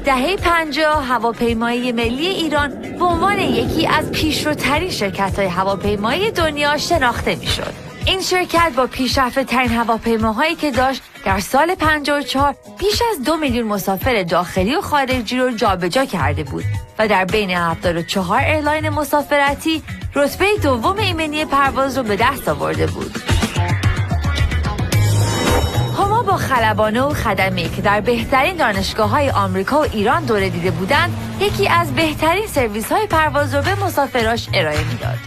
دهه 50 هواپیمایی ملی ایران به عنوان یکی از پیشروترین شرکت‌های هواپیمایی دنیا شناخته می‌شد. این شرکت با پیشرفته‌ترین هواپیماهایی که داشت در سال 54 بیش از 2 میلیون مسافر داخلی و خارجی رو جابجا کرده بود و در بین 74 ایرلاین مسافرتی رتبه دوم ایمنی پرواز رو به دست آورده بود. هما با خلبانه و خدمه‌ای که در بهترین دانشگاه‌های آمریکا و ایران دوره دیده بودند، یکی از بهترین سرویس‌های پرواز رو به مسافراش ارائه می‌داد.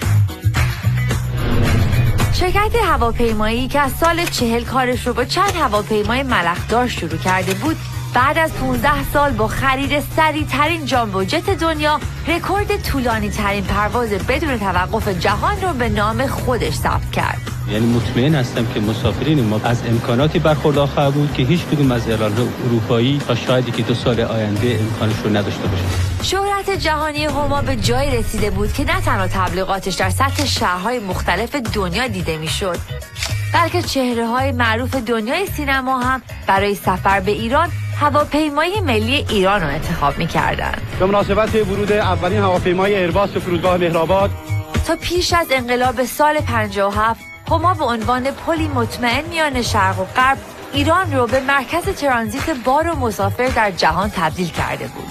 شرکت هواپیمایی که از سال 40 کارش رو با چند هواپیمای ملخدار شروع کرده بود، بعد از 15 سال با خرید سریع‌ترین جامبو جت دنیا، رکورد طولانی ترین پرواز بدون توقف جهان رو به نام خودش ثبت کرد. یعنی مطمئن هستم که مسافرین ما از امکاناتی برخوردار خواهند بود که هیچ کدوم از ایرلاین‌های اروپایی تا شاید که 2 سال آینده امکانش رو نداشته باشه. شهرت جهانی هما به جایی رسیده بود که نه تنها تبلیغاتش در سطح شهرهای مختلف دنیا دیده میشد، بلکه چهره‌های معروف دنیای سینما هم برای سفر به ایران هواپیمای ملی ایران رو انتخاب می‌کردند. به مناسبت ورود اولین هواپیمای ایرباس به فرودگاه مهرآباد، تا پیش از انقلاب سال 57 هما به عنوان پلی مطمئن میان شرق و غرب ایران رو به مرکز ترانزیت بار و مسافر در جهان تبدیل کرده بود.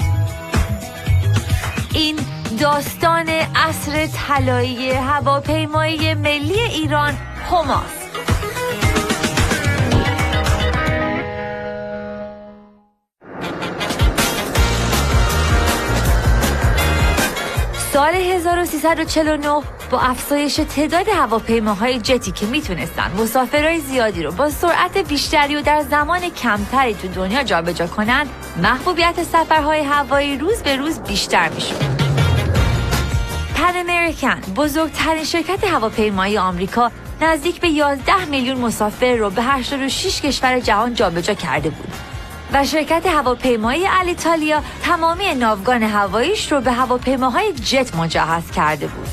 این داستان عصر طلایی هواپیمایی ملی ایران هماست. سال 1349 با افزایش تعداد هواپیماهای جتی که میتونستن مسافرای زیادی رو با سرعت بیشتری و در زمان کمتری تو دنیا جابجا کنن، محبوبیت سفرهای هوایی روز به روز بیشتر میشد. پن امریکن، بزرگترین شرکت هواپیمایی آمریکا، نزدیک به 11 میلیون مسافر رو به 86 کشور جهان جابجا کرده بود و شرکت هواپیمایی الیتالیا تمامی ناوگان هواییش رو به هواپیماهای جت مجهز کرده بود.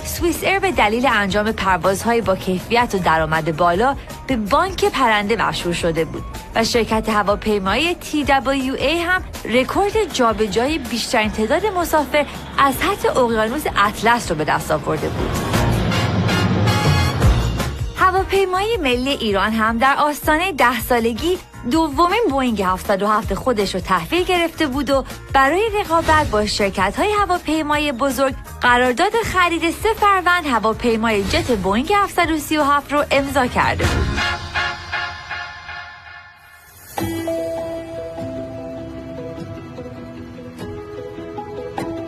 سوئیس ایر به دلیل انجام پروازهای با کیفیت و درآمد بالا به بانک پرنده مشهور شده بود و شرکت هواپیمایی TWA هم رکورد جابجایی بیشترین تعداد مسافر از سطح اقیانوس اطلس رو به دست آورده بود. هواپیمای ملی ایران هم در آستانه 10 سالگی دومین بوئینگ 707 خودش رو تحویل گرفته بود و برای رقابت با شرکت‌های هواپیمای بزرگ قرارداد خرید 3 فروند هواپیمای جت بوئینگ 737 رو امضا کرده بود.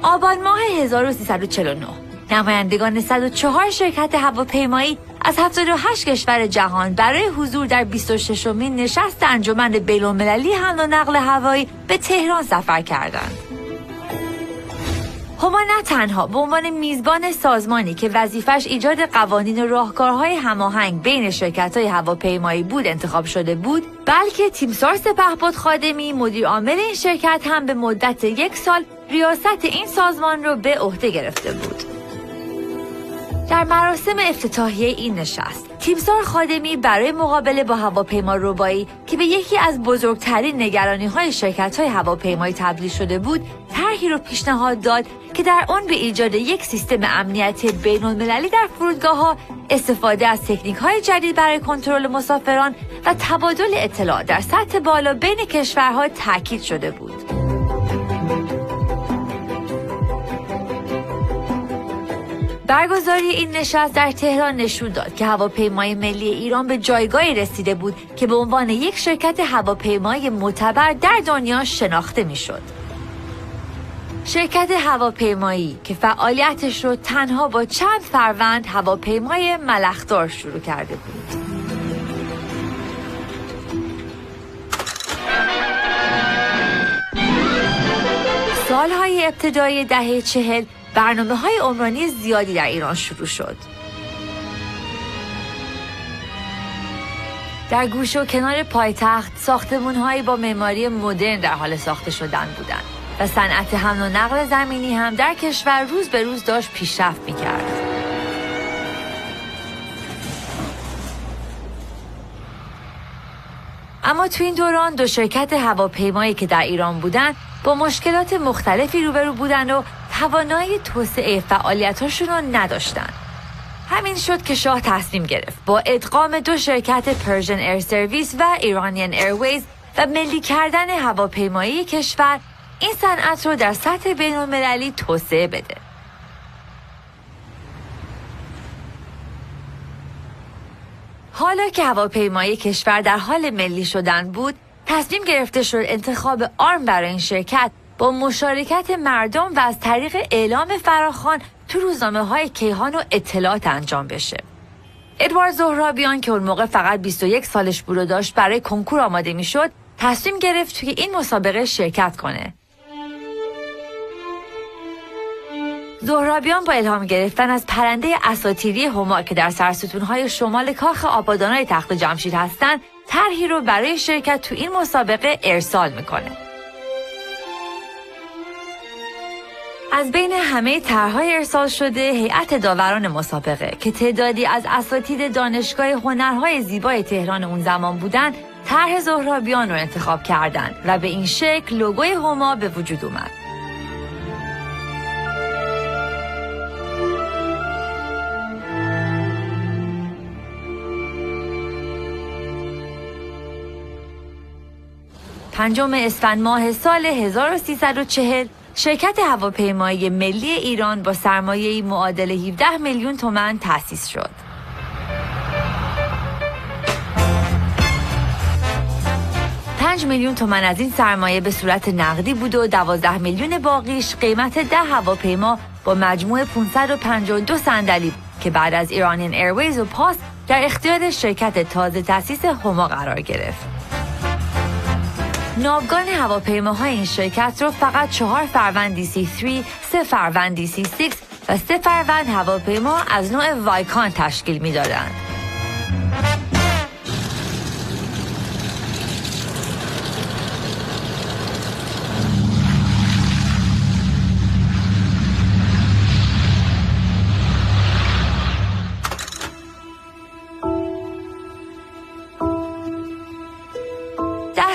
آبان ماه 1349 نمایندگان 104 شرکت هواپیمایی از 78 کشور جهان برای حضور در 26مین نشست انجمن بین‌المللی حمل و نقل هوایی به تهران سفر کردند. هما نه تنها به عنوان میزبان سازمانی که وظیفش ایجاد قوانین و راهکارهای هماهنگ بین شرکت‌های هواپیمایی بود انتخاب شده بود، بلکه تیمسار سپهبد خادمی مدیر عامل این شرکت هم به مدت 1 سال ریاست این سازمان رو به عهده گرفته بود. در مراسم افتتاحیه این نشست، تیمسار خادمی برای مقابله با هواپیما ربایی که به یکی از بزرگترین نگرانی‌های شرکت‌های هواپیمایی تبدیل شده بود، طرحی رو پیشنهاد داد که در آن به ایجاد یک سیستم امنیتی بین‌المللی در فرودگاه‌ها، استفاده از تکنیک‌های جدید برای کنترل مسافران و تبادل اطلاع در سطح بالا بین کشورها تاکید شده بود. برگزاری این نشست در تهران نشون داد که هواپیمای ملی ایران به جایگاهی رسیده بود که به عنوان یک شرکت هواپیمایی معتبر در دنیا شناخته میشد. شرکت هواپیمایی که فعالیتش رو تنها با چند فروند هواپیمای ملخدار شروع کرده بود. سالهای ابتدایی دهه 40 برنامه‌های عمرانی زیادی در ایران شروع شد. در گوشه و کنار پایتخت ساختمان‌هایی با معماری مدرن در حال ساخته شدن بودند و صنعت حمل و نقل زمینی هم در کشور روز به روز داشت پیشرفت می‌کرد. اما تو این دوران دو شرکت هواپیمایی که در ایران بودن با مشکلات مختلفی روبرو بودن و توانایی توسعه فعالیتاشون رو نداشتن. همین شد که شاه تصمیم گرفت با ادغام دو شرکت پرژن ایر سرویس و ایرانیان ایرویز و ملی کردن هواپیمایی کشور این صنعت رو در سطح بین‌المللی توسعه بده. حالا که هواپیمایی کشور در حال ملی شدن بود، تصمیم گرفته شد انتخاب آرم برای این شرکت با مشارکت مردم و از طریق اعلام فراخوان تو روزنامه‌های کیهان و اطلاعات انجام بشه. ادوارد زهرابیان که اون موقع فقط 21 سالش بود و داشت برای کنکور آماده میشد، تصمیم گرفت توی این مسابقه شرکت کنه. زهرابیان با الهام گرفتن از پرنده اساطیری هما که در سرستون‌های شمال کاخ آبادان‌های تخت جمشید هستند، طرحی رو برای شرکت تو این مسابقه ارسال میکنه. از بین همه طرح‌های ارسال شده، هیئت داوران مسابقه که تعدادی از اساتید دانشگاه هنرهای زیبای تهران اون زمان بودن، طرح زهرابیان رو انتخاب کردند و به این شکل لوگوی هما به وجود اومد. پنجم اسفند ماه سال 1340 شرکت هواپیمایی ملی ایران با سرمایه‌ای معادل 17 میلیون تومان تأسیس شد. $5 میلیون از این سرمایه به صورت نقدی بود و 12 میلیون باقیش قیمت 10 هواپیما با مجموع 552 صندلی که بعد از ایرانیان ایرویز و پاس در اختیار شرکت تازه تأسیس هما قرار گرفت. ناوگان هواپیماهای این شرکت رو فقط 4 فروند DC-3، 3 فروند DC-6 و 3 فروند هواپیما از نوع وایکان تشکیل می‌دادند.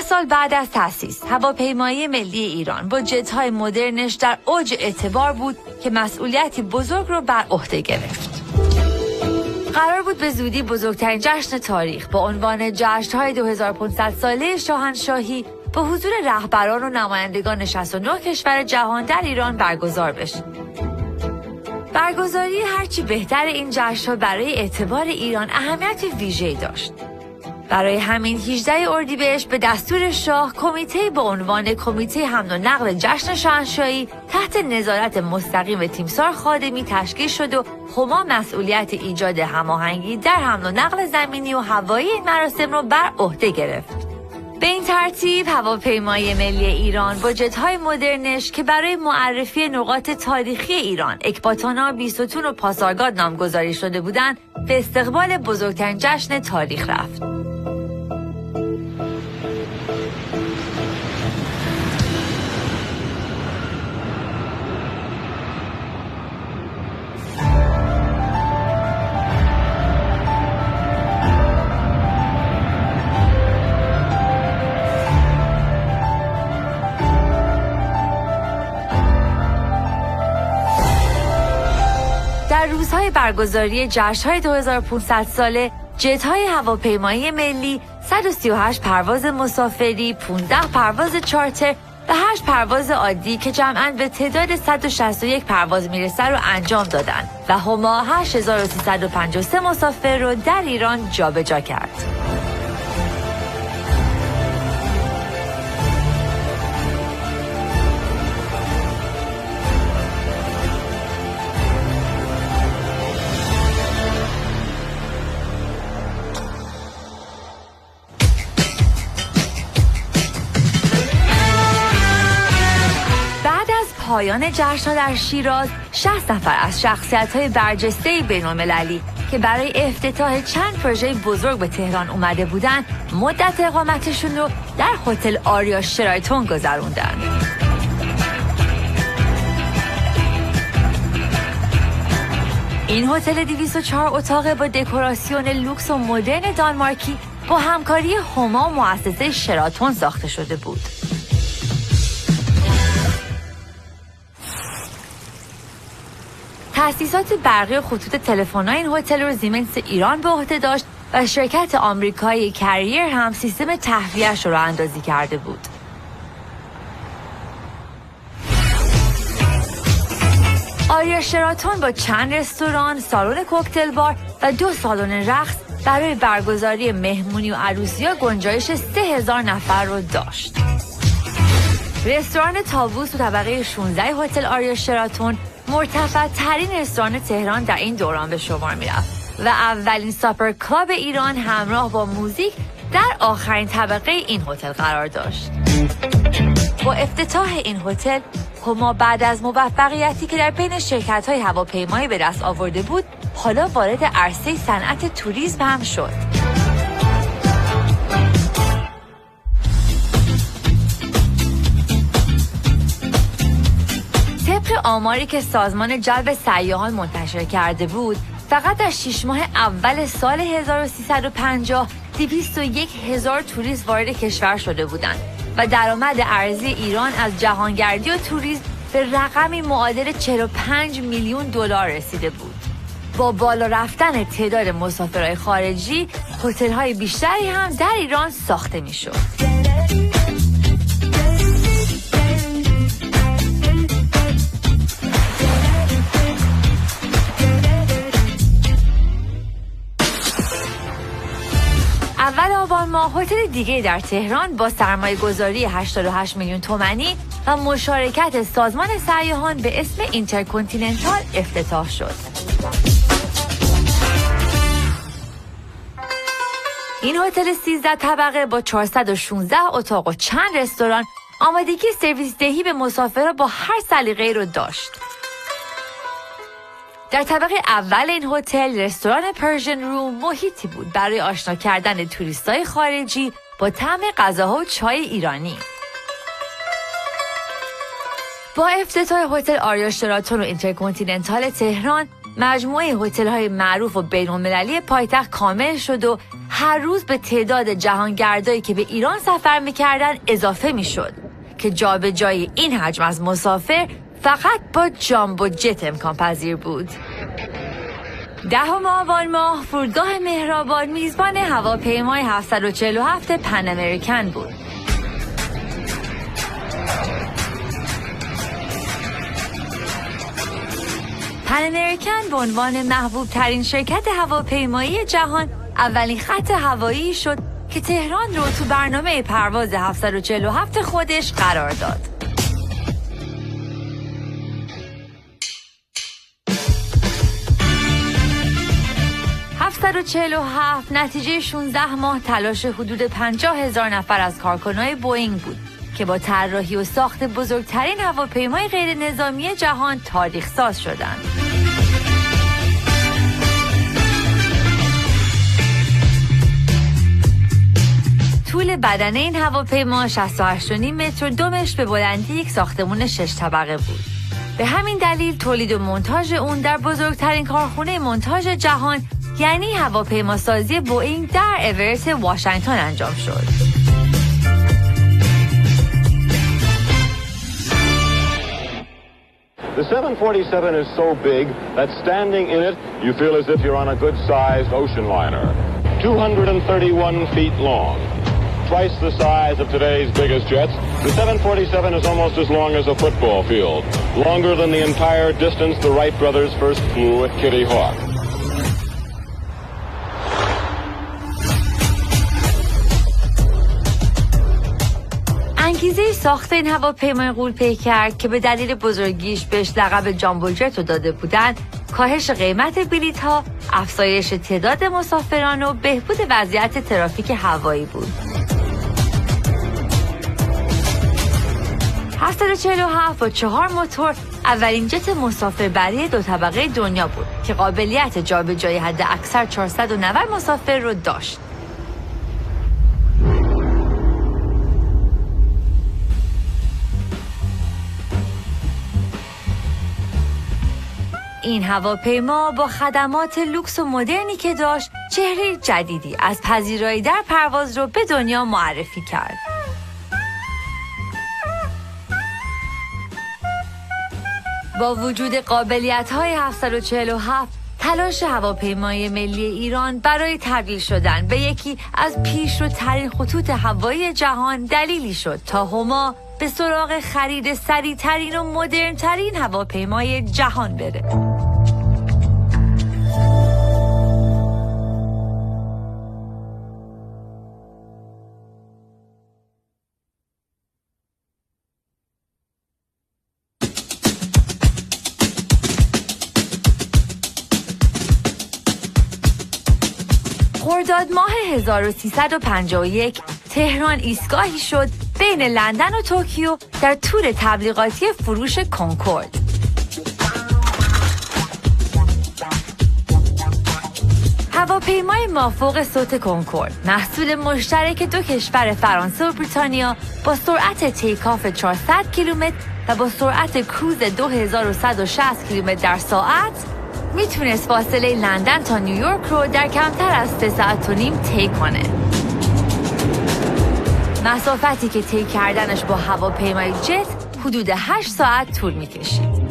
سال بعد از تأسیس، هواپیمایی ملی ایران با جت‌های مدرنش در اوج اعتبار بود که مسئولیتی بزرگ رو بر عهده گرفت. قرار بود به زودی بزرگترین جشن تاریخ با عنوان جشن‌های 2500 ساله شاهنشاهی با حضور رهبران و نمایندگان 69 کشور جهان در ایران برگزار بشه. برگزاری هرچی بهتر این جشن‌ها برای اعتبار ایران اهمیت ویژه‌ای داشت. برای همین 18 اردیبهشت به دستور شاه کمیته با عنوان کمیته حمل و نقل جشن شاهنشاهی تحت نظارت مستقیم تیمسار خادمی تشکیل شد و هما مسئولیت ایجاد هماهنگی در حمل و نقل زمینی و هوایی این مراسم را بر عهده گرفت. به این ترتیب هواپیمای ملی ایران با جت‌های مدرنش که برای معرفی نقاط تاریخی ایران، اکباتانا، بیستون و پاسارگاد نامگذاری شده بودند، به استقبال بزرگترین جشن تاریخ رفت. در روزهای برگزاری جشن‌های 2500 ساله، جت‌های هواپیمایی ملی 138 پرواز مسافری، 15 پرواز چارتر و 8 پرواز عادی که جمعاً به تعداد 161 پرواز میرسه رو انجام دادند و هما 8353 مسافر رو در ایران جابجا کرد. پایان جشن‌ها در شیراز، 60 نفر از شخصیت‌های برجسته بین‌المللی که برای افتتاح چند پروژه بزرگ به تهران اومده بودند، مدت اقامتشون رو در هتل آریا شرایتون گذروندن. این هتل 204 اتاق با دکوراسیون لوکس و مدرن دانمارکی با همکاری هما و مؤسسه شراتون ساخته شده بود. تأسیسات برقی و خطوط تلفن‌های این هتل رو زیمنس ایران به عهده داشت و شرکت آمریکایی کریر هم سیستم تهویه‌اش رو راه‌اندازی کرده بود. آریا شراتون با چند رستوران، سالن کوکتل بار و 2 سالن رقص برای برگزاری مهمونی و عروسی‌ها گنجایش 3000 نفر رو داشت. رستوران طاووس تو طبقه 16 هتل آریا شراتون مرتفع ترین رستوران تهران در این دوران به شمار میرفت و اولین ساپر کلاب ایران همراه با موزیک در آخرین طبقه این هتل قرار داشت. با افتتاح این هتل، هما بعد از موفقیتی که در بین شرکت‌های هواپیمایی به دست آورده بود، حالا وارد عرصه صنعت توریسم هم شد. طبق آماری که سازمان جلب سیاحان منتشر کرده بود، فقط در 6 ماه اول سال 1350 201,000 توریست وارد کشور شده بودند و درآمد ارزی ایران از جهانگردی و توریسم به رقمی معادل 45 میلیون دلار رسیده بود. با بالا رفتن تعداد مسافرهای خارجی، هتل‌های بیشتری هم در ایران ساخته می‌شد. اول آبان ماه هتل دیگه در تهران با سرمایه‌گذاری 88 میلیون تومانی و مشارکت سازمان سیاحان به اسم اینترکنتیننتال افتتاح شد. این هتل 13 طبقه با 416 اتاق و چند رستوران آمادگی سرویس دهی به مسافرها با هر سلیقه‌ای رو داشت. در طبقه اول این هتل رستوران پرژن روم محیطی بود برای آشنا کردن توریستای خارجی با طعم غذاها و چای ایرانی. با افتتاح هتل آریا شراتون و اینترکنتیننتال تهران، مجموعه هتل‌های معروف و بین‌المللی پایتخت کامل شد و هر روز به تعداد جهانگردایی که به ایران سفر می‌کردند اضافه می‌شد که جابجایی این حجم از مسافر فقط با جامبو جت امکان پذیر بود. 10 آبان ماه فرودگاه مهرآباد میزبان هواپیمای 747 پن امریکن بود. پن امریکن به عنوان محبوب ترین شرکت هواپیمایی جهان اولین خط هوایی شد که تهران رو تو برنامه پرواز 747 خودش قرار داد. نتیجه 16 ماه تلاش حدود 50,000 نفر از کارکنان بوئینگ بود که با طراحی و ساخت بزرگترین هواپیمای غیر نظامی جهان تاریخ ساز شدند. طول بدنه این هواپیما 68.5 متر و دومش به بلندی یک ساختمان 6 طبقه بود. به همین دلیل تولید و مونتاژ اون در بزرگترین کارخانه مونتاژ جهان یعنی هواپیماسازی بوئینگ در اورت واشنگتن انجام شد. The 747 is so big that standing in it, you feel as if you're on a good-sized ocean liner. 231 feet long. Twice the size of today's biggest jets, the 747 is almost as long as a football field. Longer than the entire distance the Wright brothers first flew at Kitty Hawk. انگیزه ساخت این هواپیمای غول‌پیکر که به دلیل بزرگیش بهش لقب جامبو جت رو داده بودند، کاهش قیمت بلیط‌ها، افزایش تعداد مسافران و بهبود وضعیت ترافیک هوایی بود. 747 با 4 موتور اولین جت مسافربری 2 طبقه دنیا بود که قابلیت جابجایی حد اکثر 490 مسافر رو داشت. این هواپیما با خدمات لوکس و مدرنی که داشت چهره جدیدی از پذیرایی در پرواز رو به دنیا معرفی کرد. با وجود قابلیت‌های 747 تلاش هواپیمای ملی ایران برای تبدیل شدن به یکی از پیشروترین خطوط هوایی جهان دلیلی شد تا هما به سراغ خرید سریع‌ترین و مدرن‌ترین هواپیمای جهان بره. خرداد ماه 1351 تهران ایستگاهی شد بین لندن و توکیو در تور تبلیغاتی فروش کنکورد. هواپیمای مافوق صوت کنکورد محصول مشترک دو کشور فرانسه و بریتانیا با سرعت تیکاف 400 کیلومتر و با سرعت کروز 2160 کیلومتر در ساعت میتونست فاصله لندن تا نیویورک رو در کمتر از 3 ساعت و نیم طی کنه. مسافتی که طی کردنش با هواپیمای جت حدود 8 ساعت طول میکشید.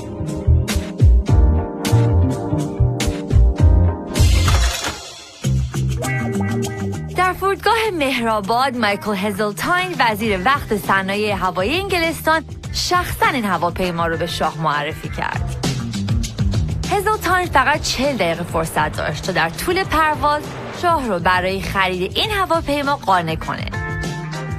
در فرودگاه مهرآباد مایکل هزلتاین وزیر وقت صنایع هوایی انگلستان شخصاً این هواپیما رو به شاه معرفی کرد. هزلتاین فقط 40 دقیقه فرصت داشت تا در طول پرواز شاه رو برای خرید این هواپیما قانع کنه.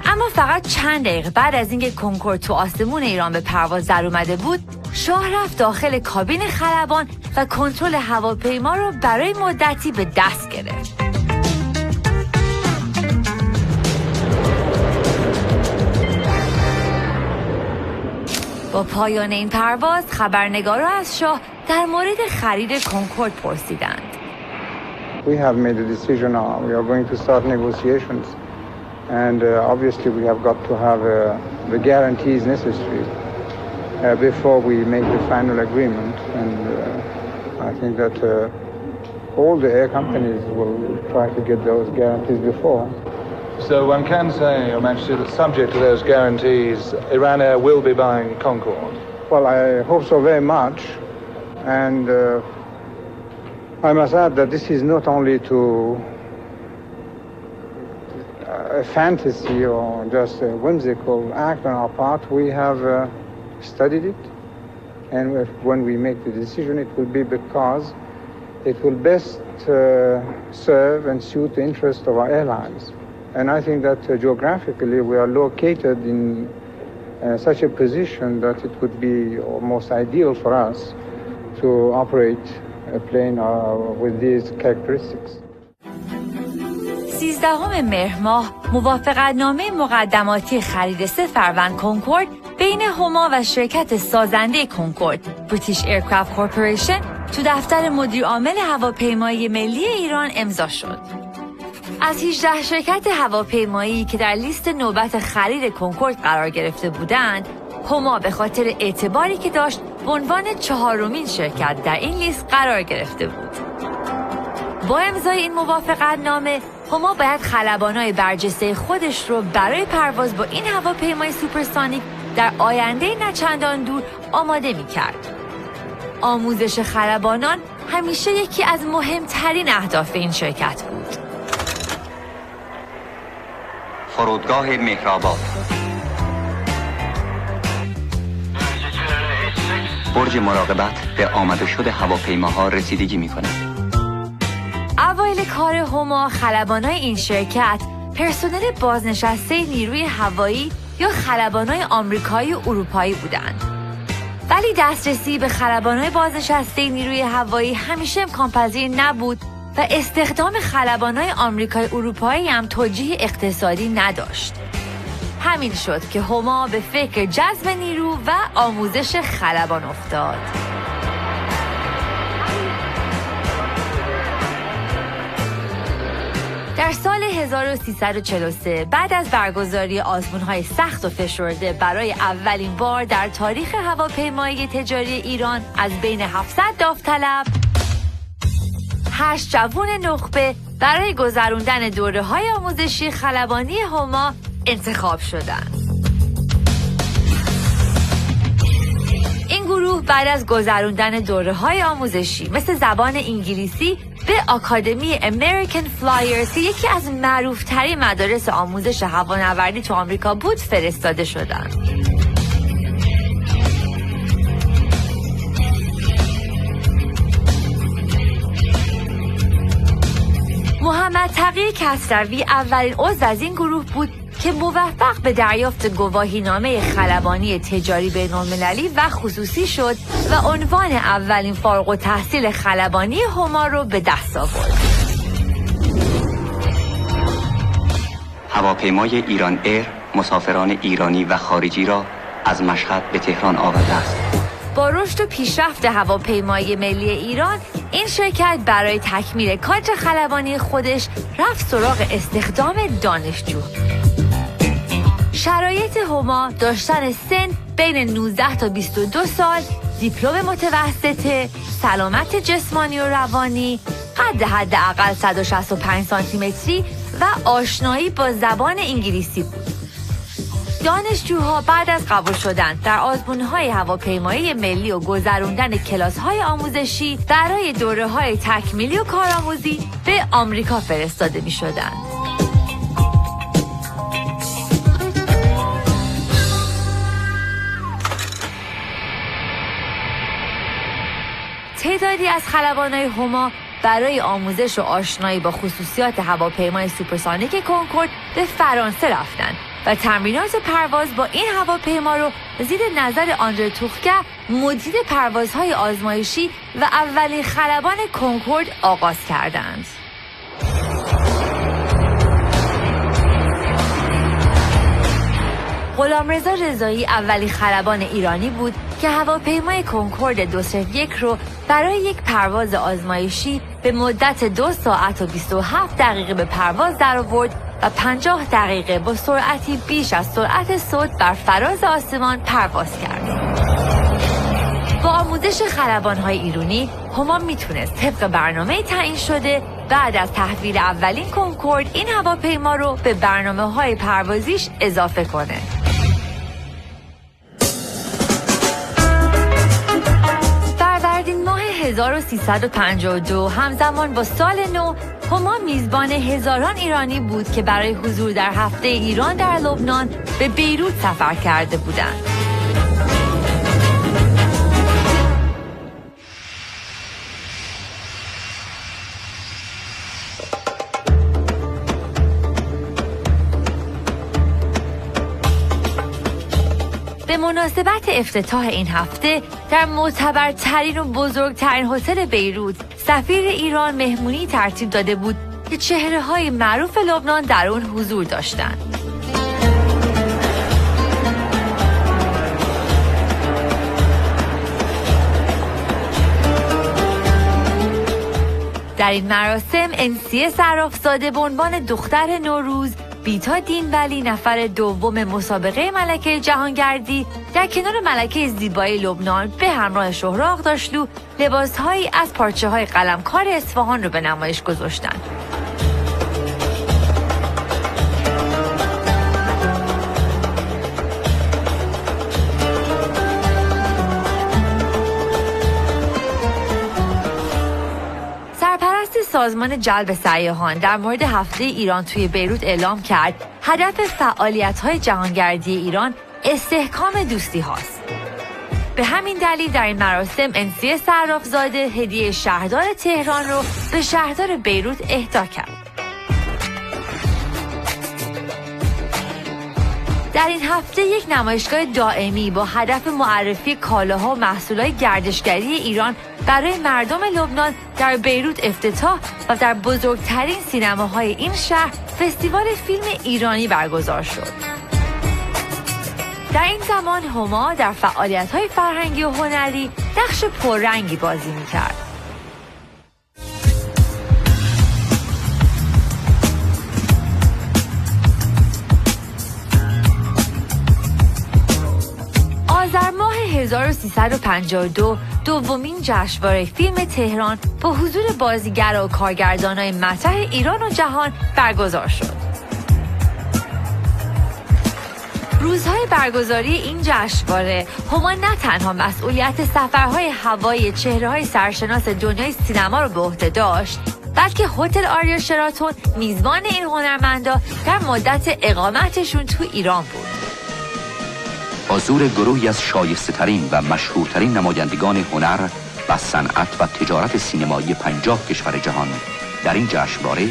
اما فقط چند دقیقه بعد از اینکه کنکورد تو آسمون ایران به پرواز در اومده بود، شاه رفت داخل کابین خلبان و کنترل هواپیما رو برای مدتی به دست گرفت. با پایان این پرواز خبرنگارا از شاه در مورد خرید کنکورد پرسیدند. We have made a decision now. We are going to start negotiations and obviously we have got to have the guarantees necessary before we make the final agreement, and I think that all the air companies will try to get those guarantees before. So one can say, Your Majesty, that subject to those guarantees, Iran Air will be buying Concorde. Well, I hope so very much, and I must add that this is not only a fantasy or just a whimsical act on our part. We have studied it, and when we make the decision, it will be because it will best serve and suit the interest of our airlines. And I think that geographically we are located in such a position that it would be almost ideal for us to operate a plane with these characteristics. 13 مهر ماه موافقتنامه مقدماتی خرید 3 فروند کنکورد بین هما و شرکت سازنده کنکورد بریتیش ایرکرافت کورپوریشن تو دفتر مدیر عامل هواپیمایی ملی ایران امضا شد. از 18 شرکت هواپیمایی که در لیست نوبت خرید کنکورد قرار گرفته بودند، هما به خاطر اعتباری که داشت به عنوان 4مین شرکت در این لیست قرار گرفته بود. با امضای این موافقتنامه، هما باید خلبانای برجسته خودش رو برای پرواز با این هواپیمای سوپرسونیک در آینده نچندان دور آماده می‌کرد. آموزش خلبانان همیشه یکی از مهمترین اهداف این شرکت بود. فرودگاه مهرآباد، برج مراقبت به آمده شد هواپیماها رسیدگی می‌کند. اوایل کار هما خلبانای این شرکت پرسنل بازنشسته نیروی هوایی یا خلبانای آمریکایی و اروپایی بودند. ولی دسترسی به خلبانای بازنشسته نیروی هوایی همیشه امکان پذیر نبود و استخدام خلبانای آمریکایی اروپایی هم توجیه اقتصادی نداشت. همین شد که هما به فکر جذب نیرو و آموزش خلبان افتاد. در سال 1343 بعد از برگزاری آزمون‌های سخت و فشرده برای اولین بار در تاریخ هواپیمایی تجاری ایران از بین 700 داوطلب 8 جوان نخبه برای گذراندن دوره‌های آموزشی خلبانی هما انتخاب شدند. این گروه بعد از گذراندن دوره‌های آموزشی مثل زبان انگلیسی به آکادمی امریکن فلایرز که یکی از معروف‌ترین مدارس آموزش هوانوردی تو آمریکا بود فرستاده شدند. محمد تقی کسروی اولین عضو از این گروه بود که موفق به دریافت گواهینامه خلبانی تجاری بین‌المللی و خصوصی شد و عنوان اولین فارغ التحصیل خلبانی هما رو به دست آورد. هواپیمای ایران ایر مسافران ایرانی و خارجی را از مشهد به تهران آورده است. با رشد و پیشرفت هواپیمایی ملی ایران، این شرکت برای تکمیل کادر خلبانی خودش رفت سراغ استخدام دانشجو. شرایط هما داشتن سن بین 19 تا 22 سال، دیپلم متوسطه، سلامت جسمانی و روانی، قد حداقل 165 سانتی متری و آشنایی با زبان انگلیسی بود. دانشجوها بعد از قبول شدن در آزمون‌های هواپیمایی ملی و گذراندن کلاس‌های آموزشی برای دوره‌های تکمیلی و کارآموزی به آمریکا فرستاده می‌شدند. تعدادی از خلبانای هما برای آموزش و آشنایی با خصوصیات هواپیمای سوپرسونیک کنکورد به فرانسه رفتند و تمرینات پرواز با این هواپیما رو زیر نظر آندره توخکه، مدیر پروازهای آزمایشی و اولین خلبان کنکورد آغاز کردند. غلامرضا رضایی اولین خلبان ایرانی بود که هواپیمای کنکورد 201 رو برای یک پرواز آزمایشی به مدت 2 ساعت و 27 دقیقه به پرواز درآورد و 50 دقیقه با سرعتی بیش از سرعت صوت بر فراز آسمان پرواز کرد. با آموزش خلبان‌های ایرانی، هما میتونست طبق برنامه تعیین شده بعد از تحویل اولین کنکورد این هواپیما رو به برنامه‌های پروازیش اضافه کنه. فروردین ماه 1352 همزمان با سال نو، هما میزبان هزاران ایرانی بود که برای حضور در هفته ایران در لبنان به بیروت سفر کرده بودند. به مناسبت افتتاح این هفته در معتبرترین و بزرگترین هتل بیروت، سفیر ایران مهمونی ترتیب داده بود که چهره‌های معروف لبنان در اون حضور داشتند. در این مراسم انسیه صرافزاده به عنوان دختر نوروز، بیتا دینولی نفر دوم مسابقه ملکه جهانگردی در کنار ملکه زیبای لبنان به همراه شهرآق داشلو لباسهایی از پارچه‌های قلمکار اصفهان رو به نمایش گذاشتند. سازمان جلب سیاحان در مورد هفته ایران توی بیروت اعلام کرد هدف فعالیت‌های جهانگردی ایران استحکام دوستی هاست. به همین دلیل در این مراسم انسیه صرافزاده هدیه شهردار تهران رو به شهردار بیروت اهدا کرد. در این هفته یک نمایشگاه دائمی با هدف معرفی کالاها و محصولات گردشگری ایران برای مردم لبنان در بیروت افتتاح و در بزرگترین سینماهای این شهر فستیوال فیلم ایرانی برگزار شد. در این زمان هما در فعالیت‌های فرهنگی و هنری نقش پررنگی بازی می‌کرد. 1352 دومین جشنواره فیلم تهران با حضور بازیگر و کارگردانای مطرح ایران و جهان برگزار شد. روزهای برگزاری این جشنواره هما نه تنها مسئولیت سفرهای هوایی چهره‌های سرشناس دنیای سینما رو به عهده داشت، بلکه هتل آریا شراتون میزبان این هنرمندا در مدت اقامتشون تو ایران بود. حضور گروهی از شایسته‌ترین و مشهورترین نمایندگان هنر و صنعت و تجارت سینمایی 50 کشور جهان در این جشنواره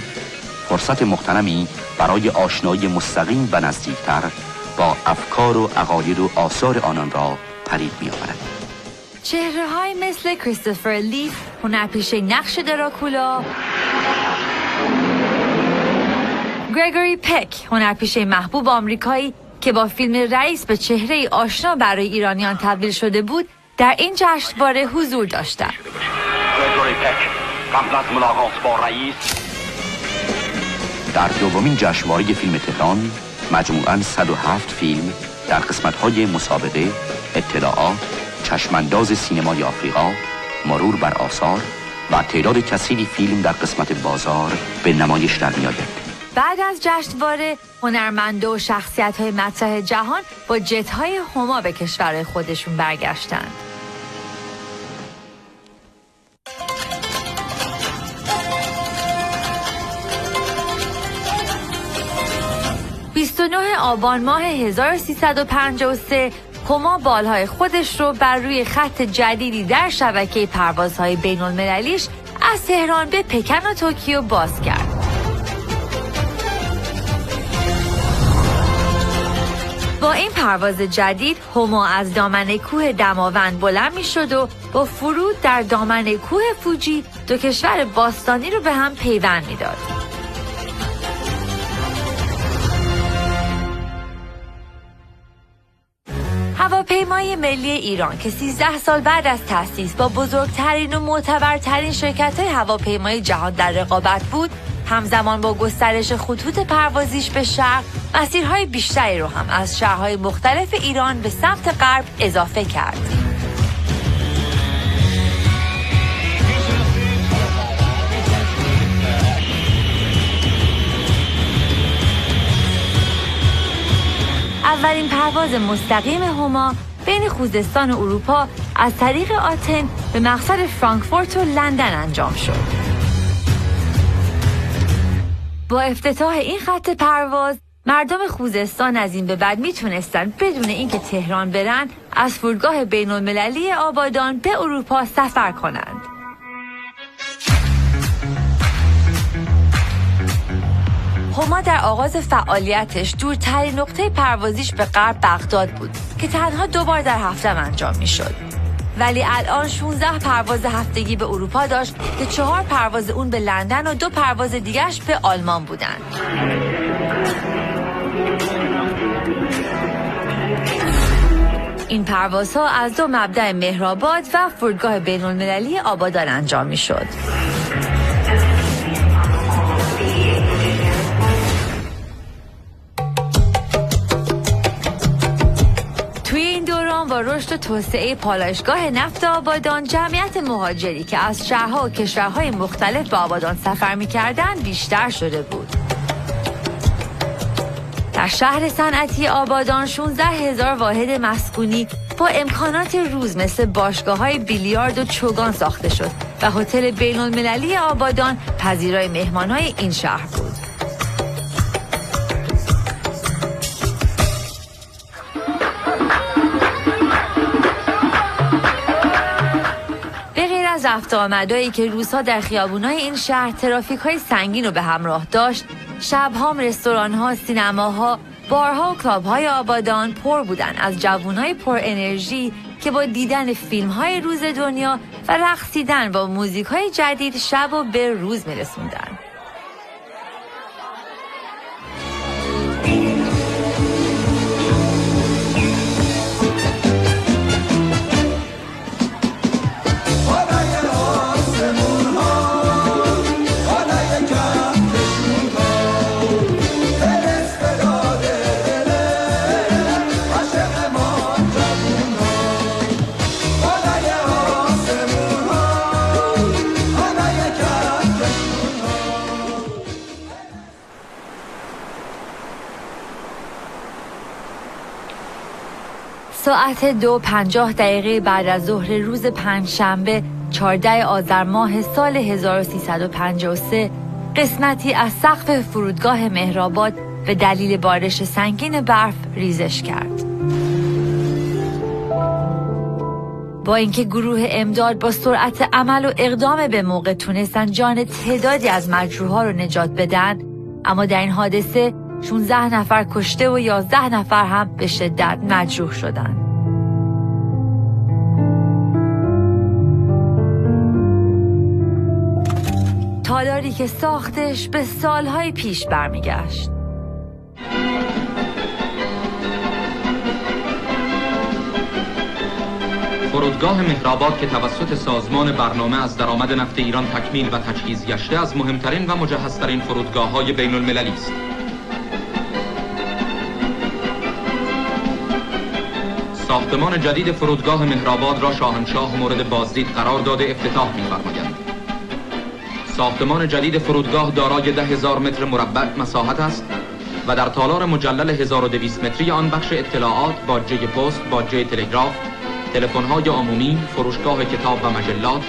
فرصت مغتنمی برای آشنایی مستقیم و نزدیکتر با افکار و عقاید و آثار آنان را پدید می‌آورد. چهره‌های مثل کریستوفر لی، هنرپیشه نقش دراکولا، گریگوری پک، هنرپیشه محبوب آمریکایی که با فیلم رئیس به چهره‌ای آشنا برای ایرانیان تبدیل شده بود، در این جشنواره حضور داشتند. گریگوری پک، قبل از ملاقات با رئیس در دومین جشنواره فیلم تهران مجموعاً 107 فیلم در قسمت‌های مسابقه، اطلاعات، چشمانداز سینمای آفریقا، مرور بر آثار و تعداد کثیری فیلم در قسمت بازار به نمایش در می‌آید. بعد از جشنواره هنرمندا و شخصیت‌های مطرح جهان با جت‌های هما به کشور خودشون برگشتند. آبان ماه 1353 هما بالهای خودش رو بر روی خط جدیدی در شبکه پروازهای بین المللیش از تهران به پکن و توکیو باز کرد. با این پرواز جدید هما از دامن کوه دماوند بلند می شد و با فرود در دامن کوه فوجی دو کشور باستانی رو به هم پیوند می داد. هواپیمای ملی ایران که 13 سال بعد از تأسیس با بزرگترین و معتبرترین شرکت‌های هواپیمای جهان در رقابت بود، همزمان با گسترش خطوط پروازیش به شرق، مسیرهای بیشتری رو هم از شهرهای مختلف ایران به سمت غرب اضافه کرد. اولین پرواز مستقیم هما بین خوزستان و اروپا از طریق آتن به مقصد فرانکفورت و لندن انجام شد. با افتتاح این خط پرواز، مردم خوزستان از این به بعد میتونستن بدون اینکه تهران برن از فرودگاه بین المللی آبادان به اروپا سفر کنند. هما در آغاز فعالیتش دورترین نقطه پروازیش به غرب بغداد بود که تنها 2 بار در هفته انجام میشد. ولی الان 16 پرواز هفتگی به اروپا داشت که 4 پرواز اون به لندن و 2 پرواز دیگرش به آلمان بودند. این پروازها از 2 مبدأ مهرآباد و فرودگاه بین المللی آبادان انجام میشد. با رشد و توسعه پالایشگاه نفت آبادان، جمعیت مهاجری که از شهرها و کشورهای مختلف به آبادان سفر می‌کردند بیشتر شده بود. در شهر صنعتی آبادان 16,000 واحد مسکونی با امکانات روز مثل باشگاه‌های بیلیارد و چوگان ساخته شد و هتل بین‌المللی آبادان پذیرای مهمان‌های این شهر بود. از رفت آمدایی که روزها در خیابونای این شهر ترافیک‌های سنگین رو به همراه داشت، شب‌ها رستوران‌ها، سینماها، بارها و کلاب‌های آبادان پر بودن از جوانای پر انرژی که با دیدن فیلم‌های روز دنیا و رقصیدن با موزیک‌های جدید شب و به روز می‌رسوندن. ساعت 2:50 بعد از ظهر روز پنجشنبه 14 آذر ماه سال 1353 قسمتی از سقف فرودگاه مهرآباد به دلیل بارش سنگین برف ریزش کرد. با اینکه گروه امداد با سرعت عمل و اقدام به موقع تونستن جان تعدادی از مجروحا رو نجات بدن، اما در این حادثه 16 نفر کشته و 11 نفر هم به شدت مجروح شدند. تالاری که ساختش به سالهای پیش برمیگشت. فرودگاه مهرآباد که توسط سازمان برنامه از درآمد نفت ایران تکمیل و تجهیز گشته از مهمترین و مجهزترین فرودگاه‌های بین‌المللی است. ساختمان جدید فرودگاه مهرآباد را شاهنشاه مورد بازدید قرار داده افتتاح می‌فرمایند. ساختمان جدید فرودگاه دارای 10,000 متر مربع مساحت است و در تالار مجلل 1200 متری آن بخش اطلاعات، باجه پست، باجه تلگراف، تلفن‌های عمومی، فروشگاه کتاب و مجلات،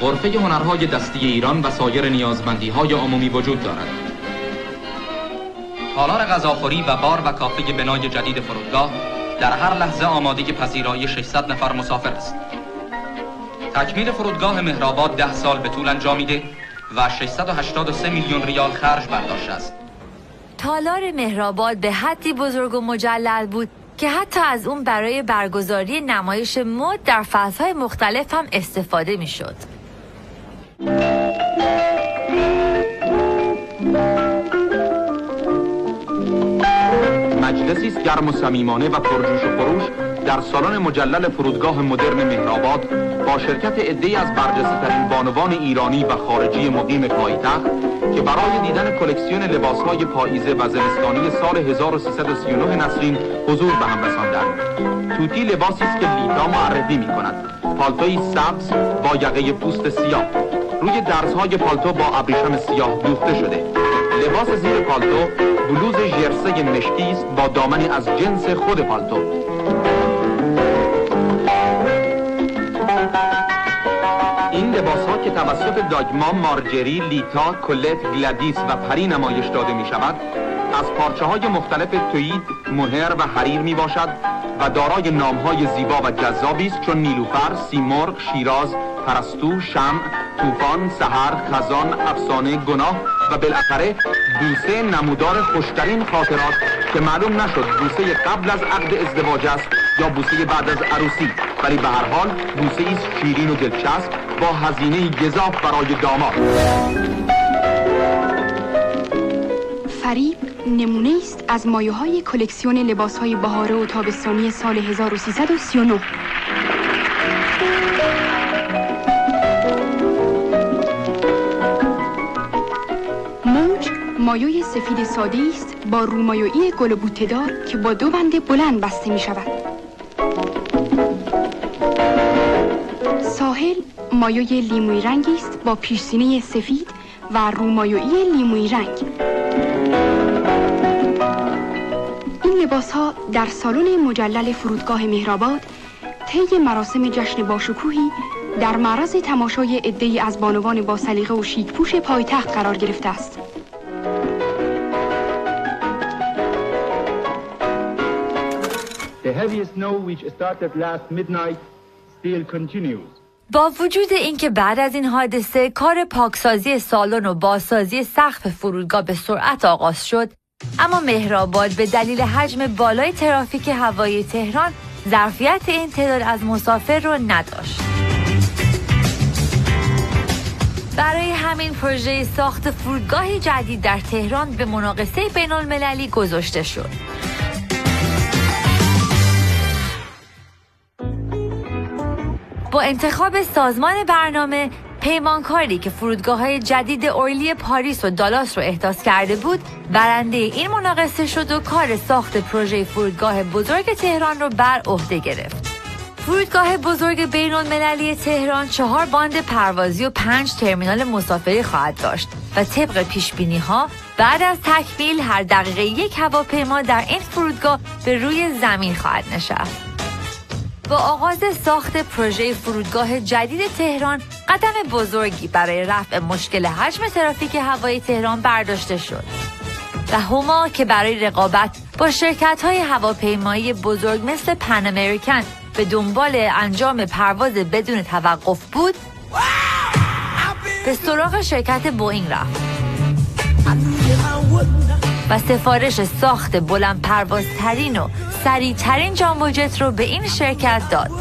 غرفه هنرهای دستی ایران و سایر نیازمندی‌های عمومی وجود دارد. تالار غذاخوری و بار و کافه بنای جدید فرودگاه در هر لحظه آماده پذیرایی 600 نفر مسافر است. تکمیل فرودگاه مهرآباد 10 سال به طول انجامیده و 683 میلیون ریال خرج برداشته است. تالار مهرآباد به حدی بزرگ و مجلل بود که حتی از اون برای برگزاری نمایش مد در فصل‌های مختلف هم استفاده می‌شد. مجلسی است گرم و صمیمانه و پرجوش و خروش در سالن مجلل فرودگاه مدرن مهرآباد با شرکت عده‌ای از برجسته‌ترین بانوان ایرانی و خارجی مقیم پایتخت که برای دیدن کلکسیون لباس‌های پاییزه و زمستانی سال 1339 نسرین حضور به هم رساندند. توتی لباسی است که لیتا معرفی می‌کند. پالتوی سبز با یقه پوست سیاه. روی درزهای پالتو با ابریشم سیاه دوخته شده. لباس زیر پالتو بلوز ژرسه مشکی است با دامنی از جنس خود پالتو. این لباس‌ها که توسط داگما، مارجری، لیتا، کلت، گلادیس و پری نمایش داده می شود از پارچه‌های مختلف تویید، مهر و حریر می باشد و دارای نام‌های زیبا و جذابی است چون نیلوفر، سیمرغ، شیراز، پرستو، شمع، طوفان، سحر، خزان، افسانه، گناه و بالاخره بوسه نمودار خوشترین خاطرات که معلوم نشد بوسه قبل از عقد ازدواج است یا بوسه بعد از عروسی، ولی به هر حال بوسه است شیرین و دلچسب با هزینه گزاف برای داماد. فریب نمونه است از مایه‌های کلکسیون لباس‌های بهاره و تابستانی سال 1339. موج مایه سفید ساده است با رومایه‌ای گل بوته‌دار که با 2 بند بلند بسته می شود. ساحل مایه لیمویی رنگی است با پیشسینه سفید و رومایه‌ای لیمویی رنگ. این لباس‌ها در سالن مجلل فرودگاه مهرآباد طی مراسم جشن باشکوهی در معرض تماشای عده‌ای از بانوان با سلیقه و شیک‌پوش پایتخت قرار گرفته است. The heavy snow which started last midnight still continues. با وجود اینکه بعد از این حادثه کار پاکسازی سالن و بازسازی سقف فرودگاه به سرعت آغاز شد، اما مهرآباد به دلیل حجم بالای ترافیک هوایی تهران ظرفیت این تعداد از مسافر رو نداشت. برای همین پروژه ساخت فرودگاهی جدید در تهران به مناقصه بین‌المللی گذاشته شد. با انتخاب سازمان برنامه، پیمانکاری که فرودگاه‌های جدید اورلی پاریس و دالاس رو احداث کرده بود، برنده این مناقصه شد و کار ساخت پروژه فرودگاه بزرگ تهران رو بر عهده گرفت. فرودگاه بزرگ بین‌المللی تهران 4 باند پروازی و 5 ترمینال مسافری خواهد داشت و طبق پیش‌بینی‌ها بعد از تکمیل هر دقیقه 1 هواپیما در این فرودگاه به روی زمین خواهد نشست. با آغاز ساخت پروژه فرودگاه جدید تهران قدم بزرگی برای رفع مشکل حجم ترافیک هوایی تهران برداشته شد و هما که برای رقابت با شرکت‌های هواپیمایی بزرگ مثل پن امریکن به دنبال انجام پرواز بدون توقف بود به سراغ شرکت بوئینگ رفت و سفارش ساخت بلند پروازترین و سریعترین جامبو جت رو به این شرکت داد.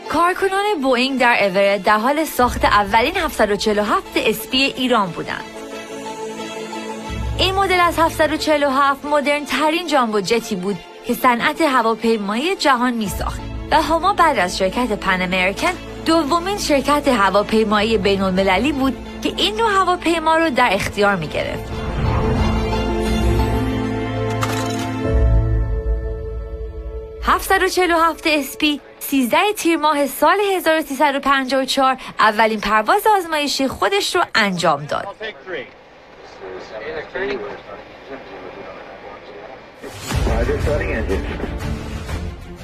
کارکنان بوئینگ در اورت در حال ساخت اولین 747 اسپی ایران بودند. این مدل از 747 مدرن ترین جامبو جتی بود که صنعت هواپیمایی جهان می ساخت و هما بعد از شرکت پن امریکن دومین شرکت هواپیمایی بین المللی بود که این نوع هواپیما رو در اختیار می گرفت. اسپی 13 تیر ماه سال 1354 اولین پرواز آزمایشی خودش رو انجام داد.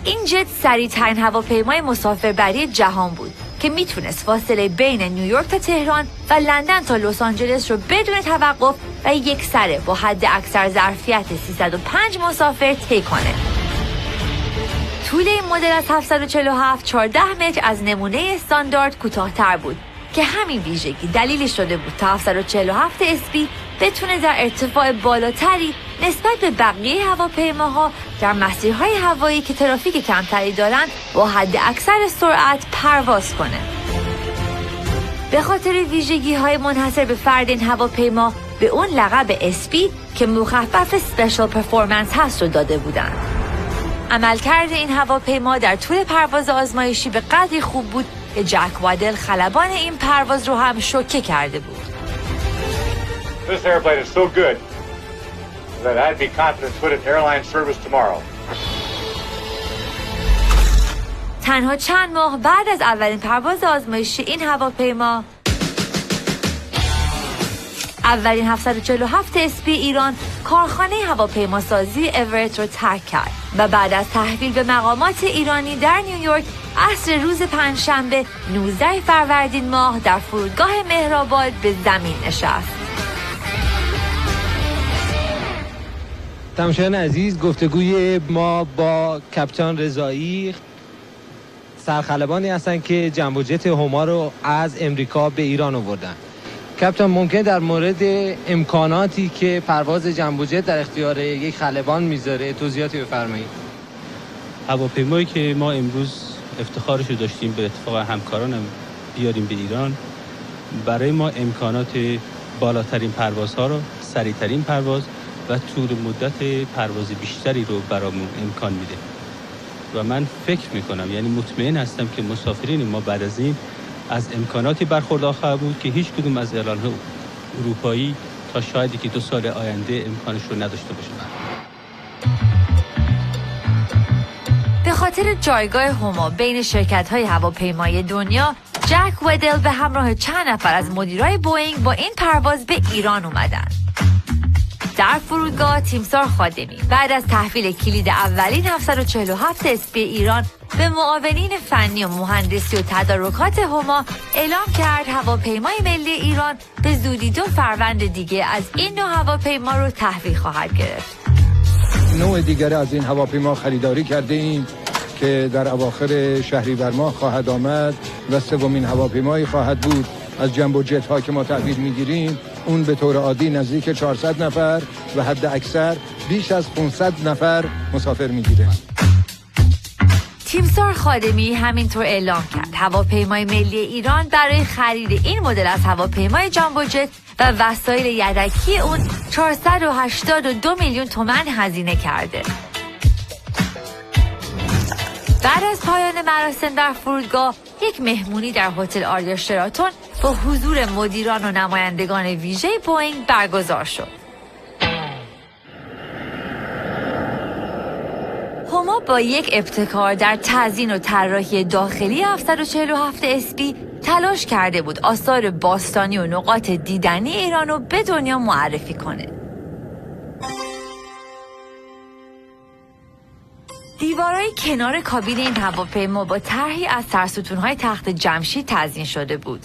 این جت سریع‌ترین هواپیمای مسافربری جهان بود که میتونست فاصله بین نیویورک تا تهران و لندن تا لس آنجلس رو بدون توقف و یکسره با حد اکثر ظرفیت 305 مسافر طی کنه. طول این مدل از 747 14 متر از نمونه استاندارد کوتاه‌تر بود که همین ویژگی دلیلی شده بود تا 747 اسپی بتونه در ارتفاع بالاتری نسبت به بقیه هواپیماها در مسیرهای هوایی که ترافیک کمتری دارند با حد اکثر سرعت پرواز کنه. به خاطر ویژگی‌های منحصر به فرد این هواپیما به اون لقب اسپی که مخفف اسپشیال پرفورمنس هست رو داده بودند. عملکرد این هواپیما در طول پرواز آزمایشی به قدری خوب بود که جک وادل خلبان این پرواز رو هم شوکه کرده بود. This airplane is so good that I'd be confident to put it in airline service tomorrow. تنها چند ماه بعد از اولین پرواز آزمایشی این هواپیما اولین 747 اسپی ایران کارخانه هواپیماسازی اورت رو ترک کرد و بعد از تحویل به مقامات ایرانی در نیویورک عصر روز پنجشنبه 19 فروردین ماه در فرودگاه مهرآباد به زمین نشست. تماشاگران عزیز، گفتگوی ما با کاپیتان رضایی سرخلبانی هستند که جمبو جت هما رو از امریکا به ایران آوردن. کاپیتان، ممکن در مورد امکاناتی که پرواز جمبو جت در اختیار یک خلبان میذاره توضیحاتی بفرمایید؟ هواپیمایی که ما امروز افتخارش رو داشتیم به اتفاق همکارانم بیاریم به ایران، برای ما امکانات بالاترین پروازها رو، سریعترین پرواز و طول مدت پرواز بیشتری رو برامون امکان میده و من فکر میکنم، یعنی مطمئن هستم که مسافرین ما بعد از این از امکاناتی برخوردار خواهد بود که هیچ کدوم از ایرلاین‌های اروپایی تا شاید که 2 سال آینده امکانش رو نداشته باشند. به خاطر جایگاه هما بین شرکت‌های هواپیمایی دنیا، جک ودل به همراه چند نفر از مدیرای بوئینگ با این پرواز به ایران اومدن. در فرودگاه تیمسار خادمی بعد از تحویل کلید اولین 747 اسپی ایران به معاونین فنی و مهندسی و تدارکات هما اعلام کرد هواپیمای ملی ایران به زودی 2 فروند دیگه از این نوع هواپیما رو تحویل خواهد گرفت. نوع دیگر از این هواپیما خریداری کرده ایم که در اواخر شهریور ماه خواهد آمد و 3مین هواپیمایی خواهد بود از جمبو جت ها که ما تحویل میگیریم. اون به طور عادی نزدیک 400 نفر و حد اکثر بیش از 500 نفر مسافر میگیره. تیمسار خادمی همینطور اعلام کرد هواپیمای ملی ایران برای خرید این مدل از هواپیمای جامبو جت و وسایل یدکی اون 482 میلیون تومان هزینه کرده. بعد از پایان مراسم در فرودگاه، یک مهمونی در هتل آریا شراتون با حضور مدیران و نمایندگان ویژه بوئینگ برگزار شد. هما با یک ابتکار در تزیین و طراحی داخلی 747 اسپی تلاش کرده بود آثار باستانی و نقاط دیدنی ایران رو به دنیا معرفی کنه. دیوارهای کنار کابین این هواپیما با طرحی از سرستون‌های تخت جمشید تزیین شده بود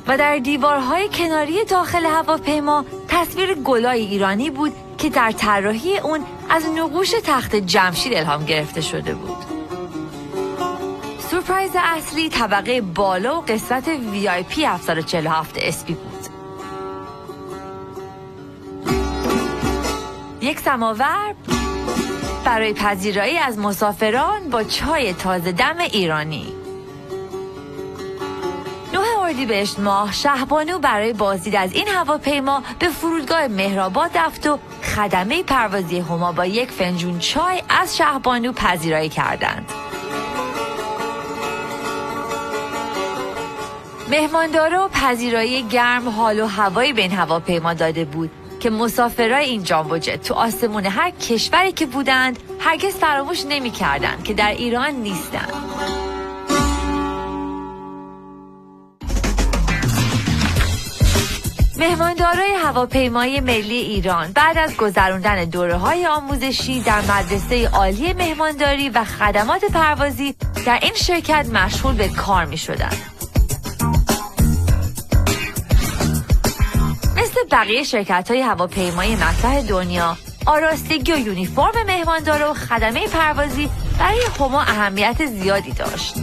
و در دیوارهای کناری داخل هواپیما تصویر گلای ایرانی بود که در طراحی اون از نقوش تخت جمشید الهام گرفته شده بود. سورپرایز اصلی طبقه بالا و قسمت VIP 747 اسپی بود. یک سماور برای پذیرایی از مسافران با چای تازه دم ایرانی. 9 اردیبهشت ماه شهبانو برای بازدید از این هواپیما به فرودگاه مهرآباد رفت و خدمه پروازی هما با یک فنجون چای از شهبانو پذیرایی کردند. مهماندارا و پذیرایی گرم حال و هوایی به این هواپیما داده بود که مسافرای این جامبو جت تو آسمون هر کشوری که بودند هرگز فراموش نمی‌کردند که در ایران نیستند. مهماندارای هواپیمای ملی ایران بعد از گذراندن دوره‌های آموزشی در مدرسه عالی مهمانداری و خدمات پروازی در این شرکت مشغول به کار می‌شدند. مثل بقیه شرکت‌های هواپیمایی مطرح دنیا، آراستگی و یونیفرم مهماندارا و خدمه پروازی برای هما اهمیت زیادی داشت.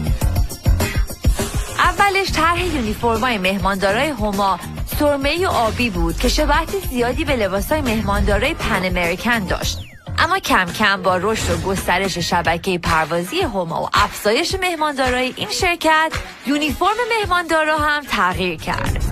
اولش طرح یونیفرم‌های مهماندارای هما سرمه‌ای و آبی بود که شباهت زیادی به لباس‌های مهماندارای پن امریکن داشت. اما کم کم با رشد و گسترش شبکه پروازی هما و افزایش مهماندارای این شرکت، یونیفرم مهماندارا هم تغییر کرد.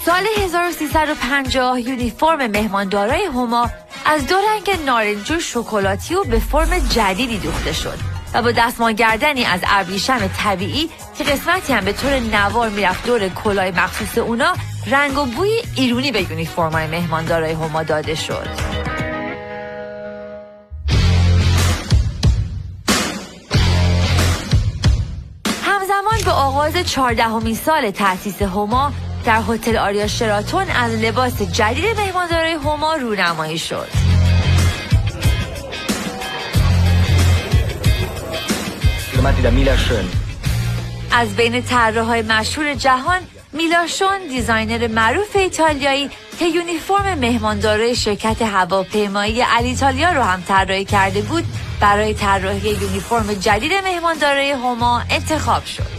سال 1350 یونیفرم مهماندارای هما از 2 رنگ نارنجی و شکلاتی و به فرم جدیدی دوخته شد و با دستمال گردنی از ابریشم طبیعی که قسمتی هم به طور نوار میرفت دور کلاه مخصوص اونا، رنگ و بوی ایرانی به یونیفرم‌های مهماندارای هما داده شد. همزمان به آغاز 14مین سال تأسیس هما در هتل آریا شراتون از لباس جدید مهماندارای هما رونمایی شد. از بین طراحهای مشهور جهان، میلاشون دیزاینر معروف ایتالیایی که یونیفرم مهماندارای شرکت هواپیمایی الیتالیا رو هم طراحی کرده بود، برای طراحی یونیفرم جدید مهماندارای هما انتخاب شد.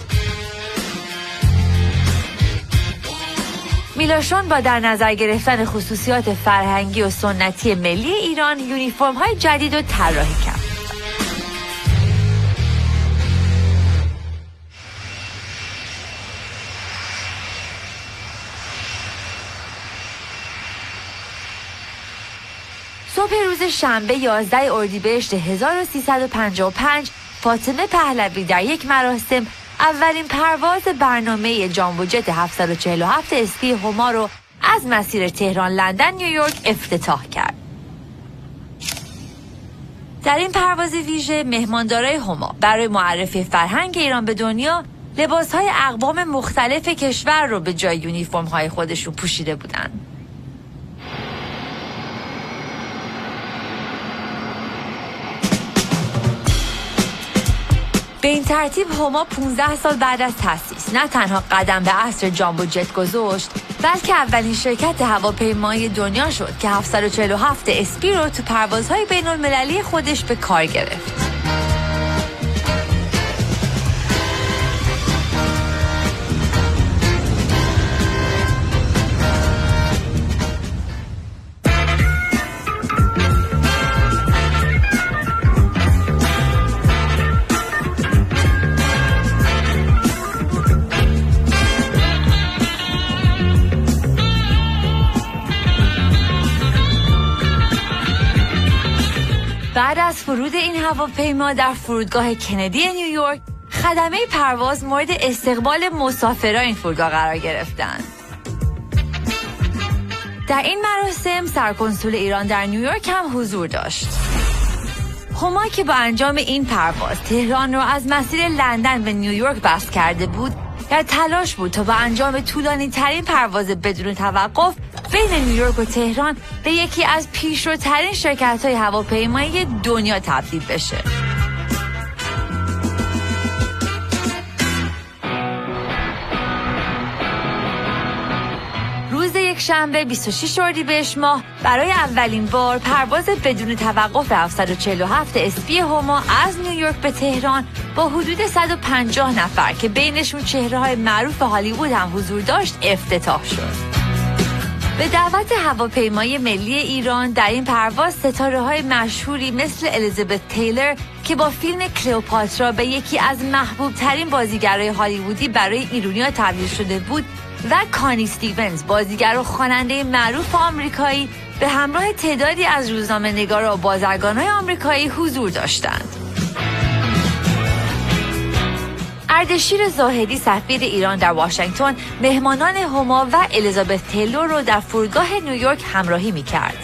میلاشون با در نظر گرفتن خصوصیات فرهنگی و سنتی ملی ایران یونیفرم‌های جدید رو طراحی کرد. صبح روز شنبه 11 اردیبهشت 1355 فاطمه پهلوی در یک مراسم اولین پرواز برنامه جامبو جت 747 اسپی هما رو از مسیر تهران لندن نیویورک افتتاح کرد. در این پرواز ویژه مهماندارای هما برای معرفی فرهنگ ایران به دنیا لباس‌های اقوام مختلف کشور رو به جای یونیفرم‌های خودشون پوشیده بودند. به این ترتیب هما 15 سال بعد از تأسیس نه تنها قدم به عصر جامبو جت گذاشت، بلکه اولین شرکت هواپیمایی دنیا شد که 747 اسپی رو تو پروازهای بین‌المللی خودش به کار گرفت. بعد از فرود این هواپیما در فرودگاه کندی نیویورک، خدمه پرواز مورد استقبال مسافران این فرودگاه قرار گرفتند. در این مراسم سرکنسول ایران در نیویورک هم حضور داشت. هما که با انجام این پرواز تهران را از مسیر لندن به نیویورک بست کرده بود، در تلاش بود تا با انجام طولانی ترین پرواز بدون توقف بین نیویورک و تهران به یکی از پیشروترین شرکت‌های هواپیمایی دنیا تبدیل بشه. روز یکشنبه 26 اردیبهشت ماه برای اولین بار پرواز بدون توقف 747 اسپی هما از نیویورک به تهران با حدود 150 نفر که بینشون چهره‌های معروف هالیوود هم حضور داشت افتتاح شد. به دعوت هواپیمای ملی ایران در این پرواز ستاره‌های مشهوری مثل الیزابت تیلر که با فیلم کلئوپاترا به یکی از محبوب‌ترین بازیگرای هالیوودی برای ایرانی‌ها تبدیل شده بود و کانی استیونز بازیگر و خواننده معروف آمریکایی به همراه تعدادی از روزنامه‌نگارا و بازرگان‌های آمریکایی حضور داشتند. اردشیر زاهدی سفیر ایران در واشنگتن مهمانان هما و الیزابت تیلور رو در فرودگاه نیویورک همراهی می‌کرد.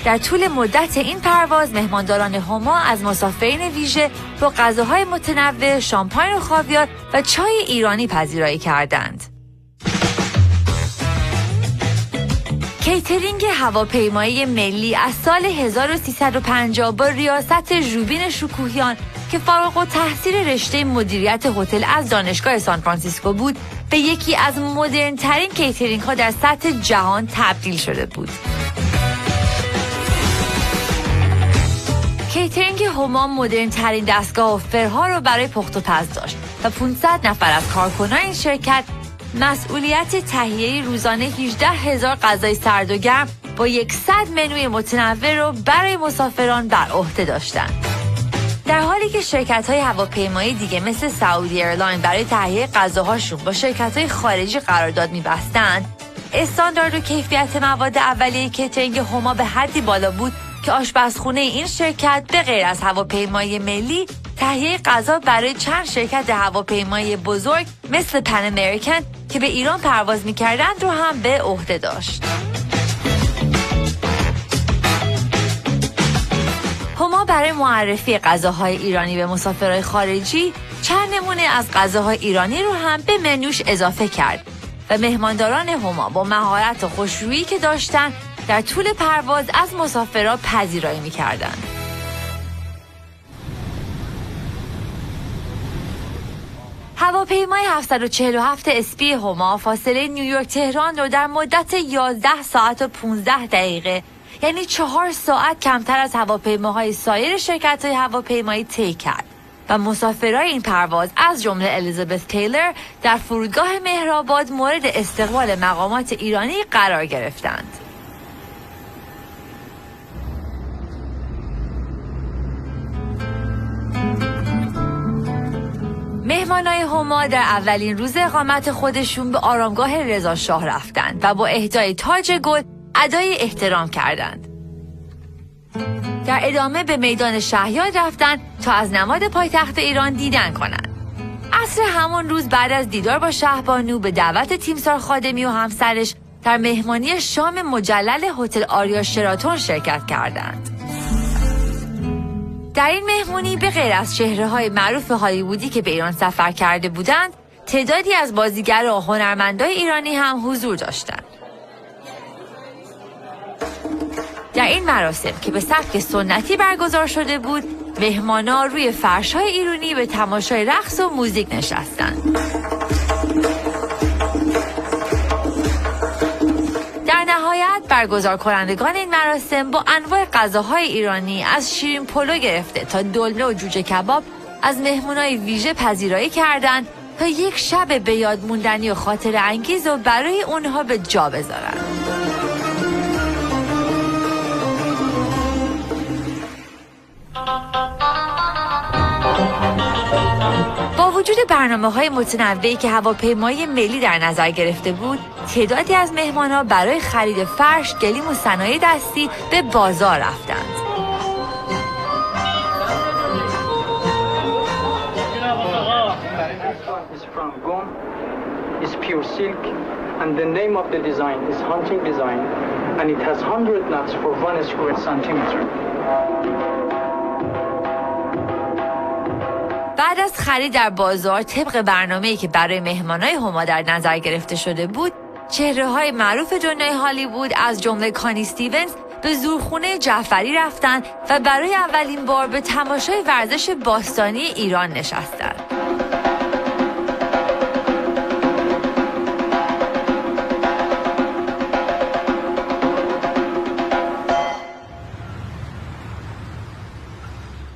در طول مدت این پرواز مهمانداران هما از مسافرین ویژه با غذاهای متنوع، شامپاین و خاویار و چای ایرانی پذیرایی کردند. کیترینگ هواپیمایی ملی از سال 1350 با ریاست ژوبین شکوهیان که فارغ التحصیل رشته مدیریت هتل از دانشگاه سان فرانسیسکو بود، به یکی از مدرن ترین کیترینگ ها در سطح جهان تبدیل شده بود. کیترینگ هما مدرن ترین دستگاه و فرها را برای پخت و پز داشت و 500 نفر از کارکنان این شرکت مسئولیت تهیه روزانه 18,000 غذای سرد و گرم با 100 منوی متنوع را برای مسافران بر عهده داشتند. در حالی که شرکت‌های هواپیمایی دیگه مثل سعودی ایرلاین برای تهیه غذاهاشون با شرکت‌های خارجی قرارداد می‌بستند، استاندارد و کیفیت مواد اولیه کیترینگ هما به حدی بالا بود که آشپزخونه این شرکت به غیر از هواپیمای ملی تهیه غذا برای چند شرکت هواپیمایی بزرگ مثل پن امریکن که به ایران پرواز می‌کردند رو هم به عهده داشت. هما برای معرفی غذاهای ایرانی به مسافرای خارجی چند نمونه از غذاهای ایرانی رو هم به منوش اضافه کرد و مهمانداران هما با مهارت و خوشرویی که داشتن در طول پرواز از مسافرها پذیرایی می‌کردند. هواپیمای 747 اسپی هما فاصله نیویورک تهران رو در مدت 11 ساعت و 15 دقیقه، یعنی 4 ساعت کمتر از هواپیماهای سایر شرکت‌های هواپیمایی طی کرد و مسافرای این پرواز از جمله الیزابت تیلر در فرودگاه مهرآباد مورد استقبال مقامات ایرانی قرار گرفتند. مهمانای هما در اولین روز اقامت خودشون به آرامگاه رضا شاه رفتند و با اهدای تاج گل ادای احترام کردند. در ادامه به میدان شهیاد رفتند تا از نماد پایتخت ایران دیدن کنند. عصر همون روز بعد از دیدار با شهبانو به دعوت تیمسار خادمی و همسرش در مهمانی شام مجلل هتل آریا شراتون شرکت کردند. در این مهمونی به غیر از چهره‌های معروف هالیوودی که به ایران سفر کرده بودند، تعدادی از بازیگران و هنرمندان ایرانی هم حضور داشتند. در این مراسم که به سبک سنتی برگزار شده بود، مهمانان روی فرش‌های ایرانی به تماشای رقص و موزیک نشستند. در نهایت برگزار کنندگان این مراسم با انواع غذاهای ایرانی از شیرین پلو گرفته تا دلمه و جوجه کباب از مهمانای ویژه پذیرایی کردند تا یک شب به یاد موندنی و خاطره انگیز و برای اونها به جا بذارند. با وجود برنامه‌های متنوعی که هواپیمای ملی در نظر گرفته بود، تعدادی از مهمان‌ها برای خرید فرش، گلیم و صنایع دستی به بازار رفتند. silk, and the name of the design is hunting design, and it has 100 knots for 1 square centimeter. بعد از خرید در بازار طبق برنامه‌ای که برای مهمانای هما در نظر گرفته شده بود، چهره‌های معروف دنیای هالیوود از جمله کانی استیونز به زورخونه جعفری رفتند و برای اولین بار به تماشای ورزش باستانی ایران نشستند.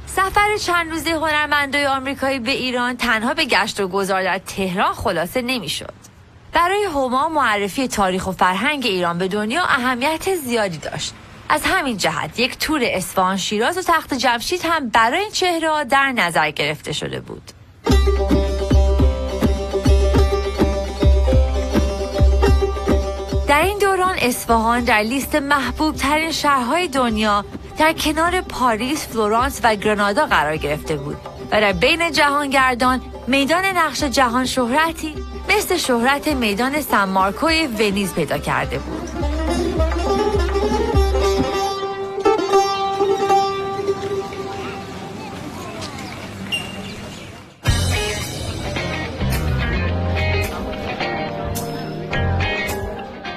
سفر چند روزه هنرمندای آمریکایی به ایران تنها به گشت و گذار در تهران خلاصه نمی‌شد. برای هما معرفی تاریخ و فرهنگ ایران به دنیا اهمیت زیادی داشت. از همین جهت یک تور اصفهان، شیراز و تخت جمشید هم برای این چهره‌ها در نظر گرفته شده بود. در این دوران اصفهان در لیست محبوب ترین شهرهای دنیا در کنار پاریس، فلورانس و گرانادا قرار گرفته بود و در بین جهانگردان میدان نقش جهان شهرتی مثل شهرت میدان سن مارکوی ونیز پیدا کرده بود.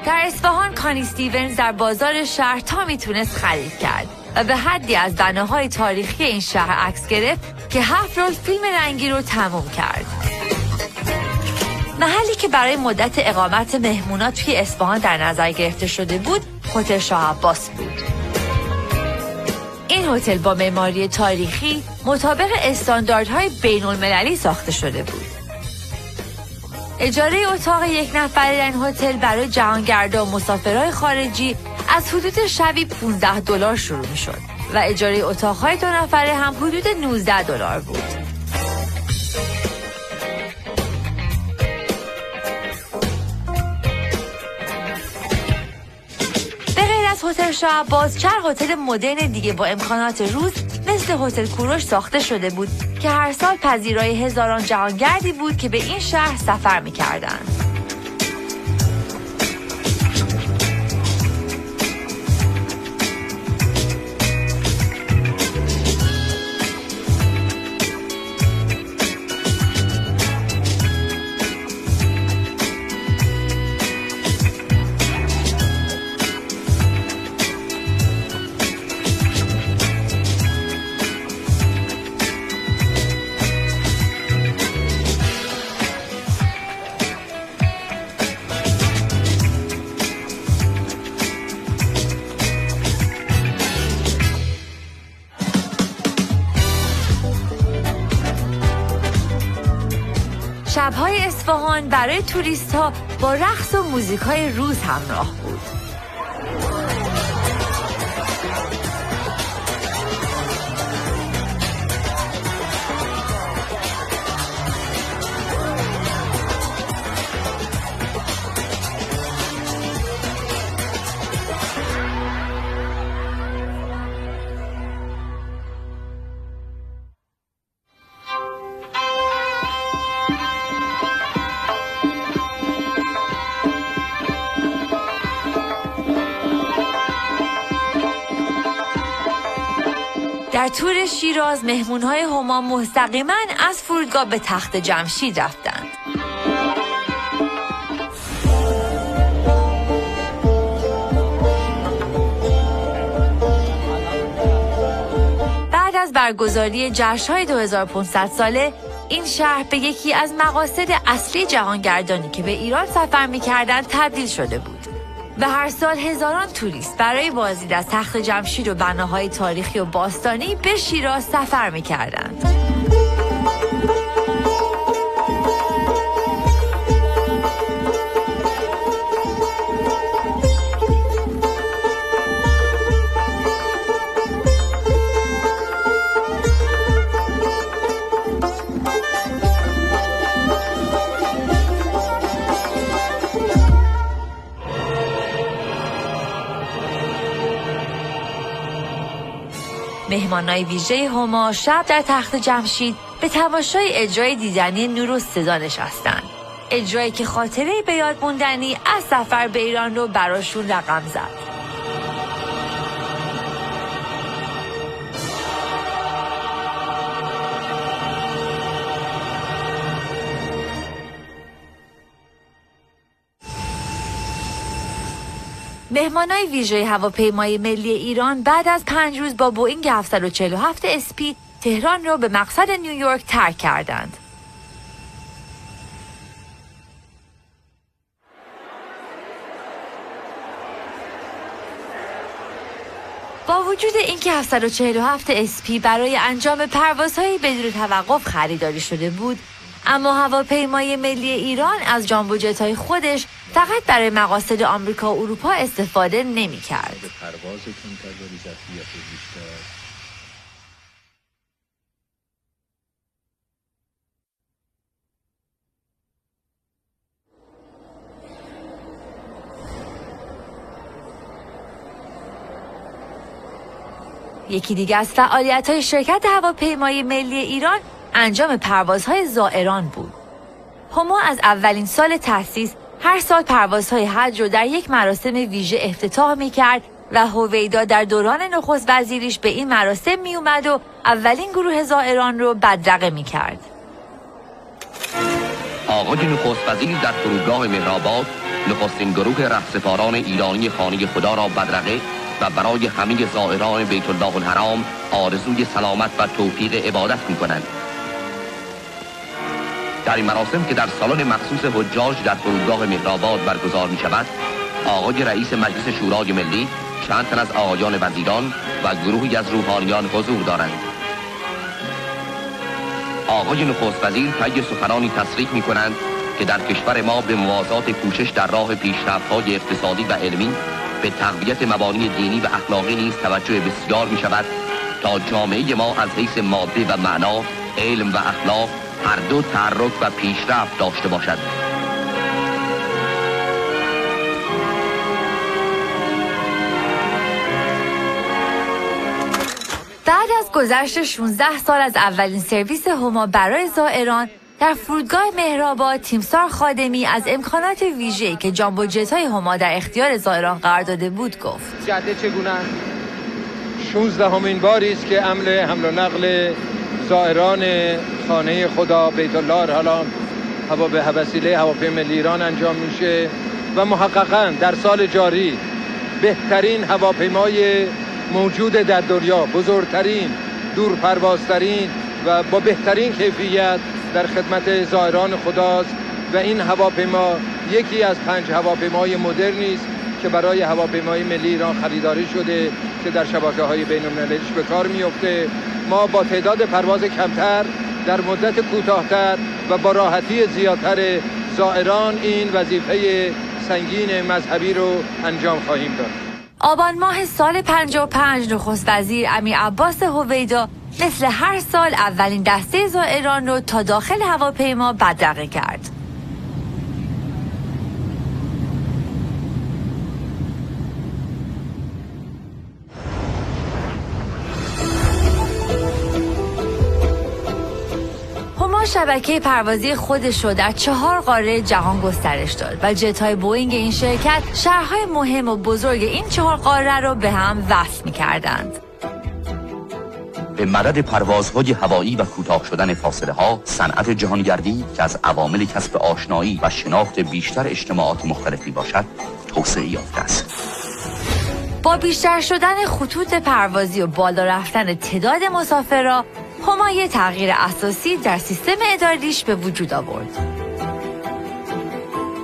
در اصفهان کانی استیونز در بازار شهر تا میتونست خرید کرد و به حدی از بناهای تاریخی این شهر عکس گرفت که 7 روز فیلم رنگی رو تموم کرد. محلی که برای مدت اقامت مهمونات توی اصفهان در نظر گرفته شده بود، هتل شاه عباس بود. این هتل با معماری تاریخی مطابق استانداردهای بین‌المللی ساخته شده بود. اجاره اتاق یک نفره در این هتل برای جهانگردان و مسافرهای خارجی از حدود شبی $15 شروع می شد و اجاره اتاقهای 2 نفره هم حدود $19 بود. به غیر از هتل شاه عباس، چند هتل مدرن دیگه با امکانات روز مثل هتل کوروش ساخته شده بود که هر سال پذیرای هزاران جهانگردی بود که به این شهر سفر می‌کردند. شب‌های اصفهان برای توریست‌ها با رقص و موزیک‌های روز همراه بود. در تور شیراز مهمون‌های هما مستقیما از فرودگاه به تخت جمشید رفتند. بعد از برگزاری جشن‌های 2500 ساله، این شهر به یکی از مقاصد اصلی جهانگردانی که به ایران سفر می‌کردند تبدیل شده بود. و هر سال هزاران توریست برای بازدید از تخت جمشید و بناهای تاریخی و باستانی به شیراز سفر می‌کردند. مهمانای ویژه هما شب در تخت جمشید به تماشای اجرای دیدنی نور و سزا نشستند اجرایی که خاطره به یاد موندنی از سفر به ایران رو براشون رقم زد. مهمانای ویژه هواپیمای ملی ایران بعد از 5 روز با بوئینگ 747 اسپی تهران را به مقصد نیویورک ترک کردند. با وجود اینکه 747 اسپی برای انجام پروازهای بدون توقف خریداری شده بود، اما هواپیمای ملی ایران از جامبو جت‌های خودش فقط برای مقاصد آمریکا و اروپا استفاده نمی‌کرد. یکی دیگه از فعالیت‌های شرکت هواپیمای ملی ایران انجام پروازهای زائران بود. هما از اولین سال تأسیس هر سال پروازهای حج رو در یک مراسم ویژه افتتاح می‌کرد و هویدا در دوران نخست وزیریش به این مراسم می‌اومد و اولین گروه زائران رو بدرقه می‌کرد. آقای نخست وزیر در فرودگاه مهرآباد نخستین گروه رهسپاران ایرانی خانه خدا را بدرقه و برای همه زائران بیت الله الحرام آرزوی سلامت و توفیق عبادت می‌کنند. در این مراسم که در سالن مخصوص حجاج در فرودگاه مهرآباد برگزار می شود، آقای رئیس مجلس شورای ملی، چند تن از آقایان وزیران و گروهی از روحانیان حضور دارند. آقای نخست وزیر طی سخنانی تصریح می کنند که در کشور ما به موازات کوشش در راه پیشرفت‌های اقتصادی و علمی به تقویت مبانی دینی و اخلاقی نیز توجه بسیار می شود تا جامعه ما از حیث ماده و معنا، علم و اخلاق هر دو تحرک و پیشرفت داشته باشد. بعد از گذشت 16 سال از اولین سرویس هما برای زائران در فرودگاه مهرآباد، تیمسار خادمی از امکانات ویژه‌ای که جامبو جت‌های هما در اختیار زائران قرار داده بود گفت: جاده چگونه؟ 16مین باری است که عمل حمل و نقل زائران خانه خدا بیت الله الحرام به وسیله هواپیمای ملی ایران انجام میشه و محققاً در سال جاری بهترین هواپیمای موجود در دنیا، بزرگترین، دورپروازترین و با بهترین کیفیت در خدمت زائران خداست و این هواپیما یکی از 5 هواپیمای مدرنی است که برای هواپیمای ملی ایران خریداری شده که در شبکه‌های بین‌المللیش به کار میفته. ما با تعداد پرواز کمتر در مدت کوتاه‌تر و با راحتی زیادتر زائران این وظیفه سنگین مذهبی رو انجام خواهیم داد. آبان ماه سال 55 نخست وزیر امیر عباس هویدا مثل هر سال اولین دسته زائران رو تا داخل هواپیما بدرقه کرد. هما شبکه پروازی خودش رو در 4 قاره جهان گسترش داد و جت‌های بوئینگ این شرکت شهرهای مهم و بزرگ این 4 قاره رو به هم وصل می‌کردند. به مدد پروازهای هوایی و کوتاه شدن فاصله ها، صنعت جهانگردی که از عوامل کسب آشنایی و شناخت بیشتر اجتماعات مختلفی باشد، توسعه یافته است. با بیشتر شدن خطوط پروازی و بالا رفتن تعداد مسافرها، هما یه تغییر اساسی در سیستم اداریش به وجود آورد.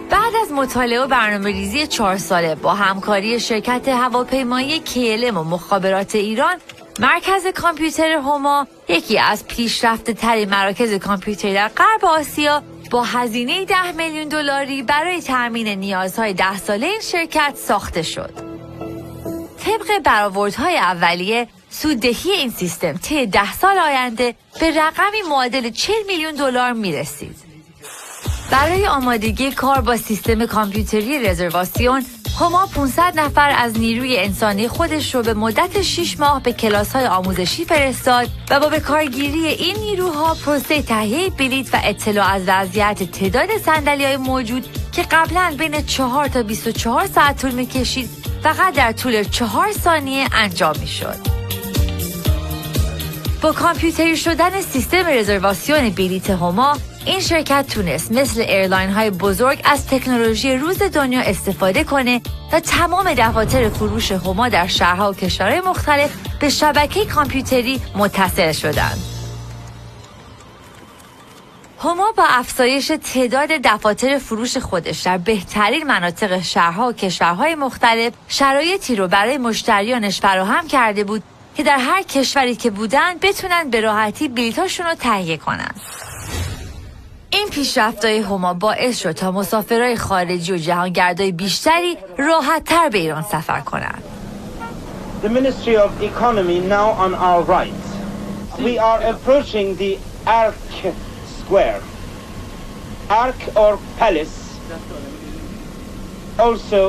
بعد از مطالعه و برنامه‌ریزی 4 ساله با همکاری شرکت هواپیمایی KLM و مخابرات ایران، مرکز کامپیوتر هما یکی از پیشرفته ترین مراکز کامپیوتری در غرب آسیا با هزینه $10 میلیون برای تامین نیازهای 10 ساله این شرکت ساخته شد. طبق برآوردهای اولیه، سوددهی این سیستم طی 10 سال آینده به رقمی معادل $40 میلیون میرسید. برای آمادگی کار با سیستم کامپیوتری رزرواسیون، هما 500 نفر از نیروی انسانی خودش رو به مدت 6 ماه به کلاس‌های آموزشی فرستاد و با به کارگیری این نیروها پروسه تهیه بلیط و اطلاع از وضعیت تعداد صندلی‌های موجود که قبلاً بین 4 تا 24 ساعت طول می‌کشید فقط در طول 4 ثانیه انجام می‌شد. با کامپیوتری شدن سیستم رزرواسیون بلیط هما، این شرکت تونست مثل ایرلاین های بزرگ از تکنولوژی روز دنیا استفاده کنه و تمام دفاتر فروش هما در شهرها و کشورهای مختلف به شبکه کامپیوتری متصل شدند. هما با افزایش تعداد دفاتر فروش خودش در بهترین مناطق شهرها و کشورهای مختلف شرایطی رو برای مشتریانش فراهم کرده بود که در هر کشوری که بودن بتونن به راحتی بلیطاشون رو تهیه کنن. این پیشرفت‌های هما باعث شد تا مسافرای خارجی و جهانگردای بیشتری راحت‌تر به ایران سفر کنند. The Ministry of Economy now on our right. We are approaching the Arc Square. Arc or Palace. Also,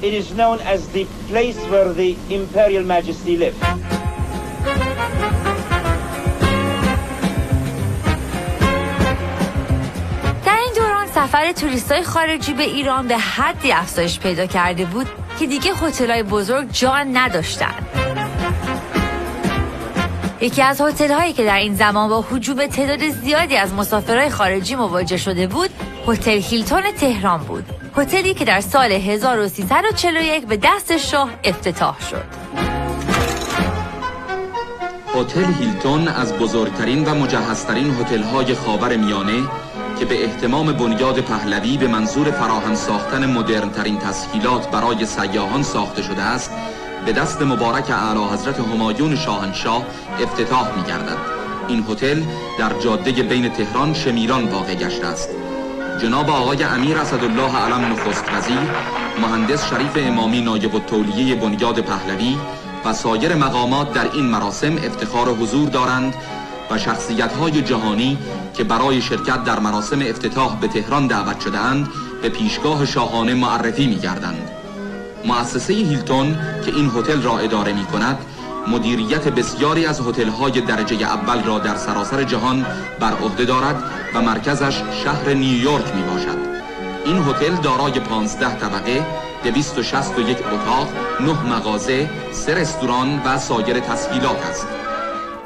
it is known as the place where the Imperial Majesty lived. سفر توریستای خارجی به ایران به حدی افزایش پیدا کرده بود که دیگه هتل‌های بزرگ جا نداشتن. یکی از هتل‌هایی که در این زمان با هجوم تعداد زیادی از مسافرای خارجی مواجه شده بود، هتل هیلتون تهران بود. هتلی که در سال 1341 به دست شاه افتتاح شد. هتل هیلتون از بزرگترین و مجهزترین هتل‌های خاورمیانه که به اهتمام بنیاد پهلوی به منظور فراهم ساختن مدرن‌ترین تسهیلات برای سیاحان ساخته شده است، به دست مبارک اعلی حضرت همایون شاهنشاه افتتاح می‌گردد. این هتل در جاده بین تهران شمیران واقع گشته است. جناب آقای امیر اسدالله علم نخست وزیر، مهندس شریف امامی نایب التولیه بنیاد پهلوی و سایر مقامات در این مراسم افتخار حضور دارند و شخصیت‌های جهانی که برای شرکت در مراسم افتتاح به تهران دعوت شده‌اند به پیشگاه شاهانه معرفی می‌گردند. مؤسسه هیلتون که این هتل را اداره می‌کند، مدیریت بسیاری از هتل‌های درجه اول را در سراسر جهان بر عهده دارد و مرکزش شهر نیویورک میباشد. این هتل دارای 15 طبقه، 261 اتاق، 9 مغازه، 3 رستوران و سایر تسهیلات است.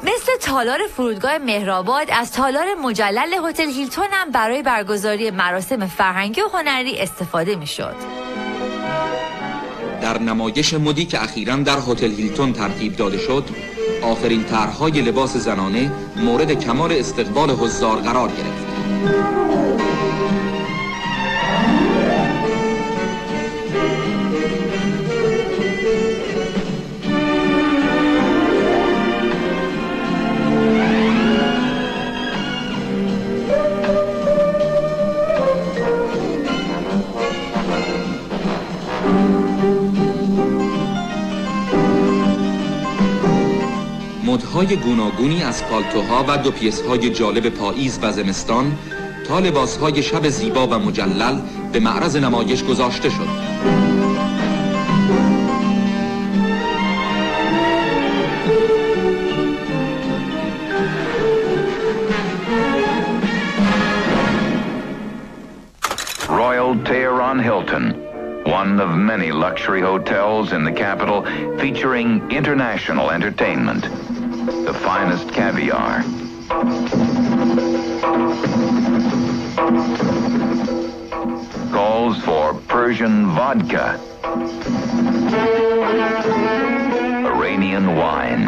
مثل تالار فرودگاه مهرآباد، از تالار مجلل هتل هیلتون هم برای برگزاری مراسم فرهنگی و هنری استفاده میشد. در نمایش مدی که اخیراً در هتل هیلتون ترتیب داده شد، آخرین طرح‌های لباس زنانه مورد کمال استقبال حضار قرار گرفت. مدهای گوناگونی از پالتوها و 2 پیس‌های جالب پاییز و زمستان تا لباس‌های شب زیبا و مجلل به معرض نمایش گذاشته شد. Royal Tehran Hilton, one of many luxury hotels in the capital featuring international entertainment. The finest caviar, calls for Persian vodka, Iranian wine,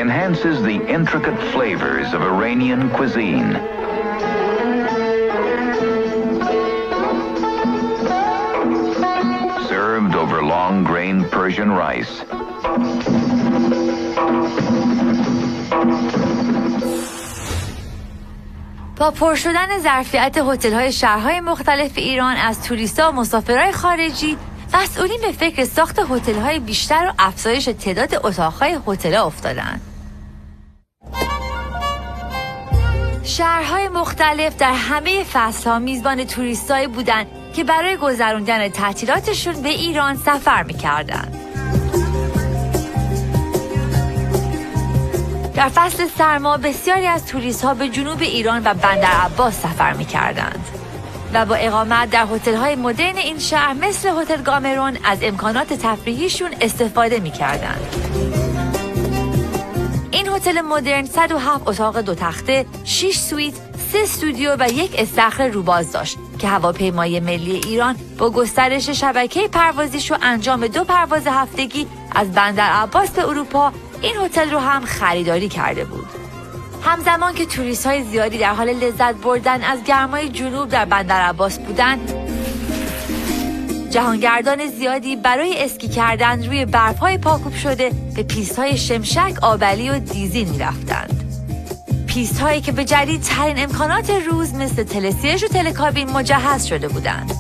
enhances the intricate flavors of Iranian cuisine. Served over long-grained Persian rice. با پر شدن ظرفیت هتل‌های شهرهای مختلف ایران از توریست‌ها و مسافرای خارجی، مسئولین به فکر ساخت هتل‌های بیشتر و افزایش تعداد اتاق‌های هتل‌ها افتادند. شهرهای مختلف در همه فصل‌ها میزبان توریستایی بودند که برای گذراندن تعطیلاتشون به ایران سفر می‌کردند. در فصل سرما بسیاری از توریست‌ها به جنوب ایران و بندر عباس سفر می‌کردند و با اقامت در هتل‌های مدرن این شهر مثل هتل گامرون از امکانات تفریحیشون استفاده می‌کردند. این هتل مدرن 107 اتاق 2 تخته، 6 سویت، 3 استودیو و 1 استخر روباز داشت که هواپیمای ملی ایران با گسترش شبکه پروازیش و انجام 2 پرواز هفتگی از بندر عباس به اروپا این هتل رو هم خریداری کرده بود. همزمان که توریست‌های زیادی در حال لذت بردن از گرمای جنوب در بندر عباس بودند، جهانگردان زیادی برای اسکی کردن روی برف‌های پاکوب شده به پیست‌های شمشک، آبلی و دیزین می‌رفتند. پیست‌هایی که به جدیدترین امکانات روز مثل تلسیج و تلکابین مجهز شده بودند.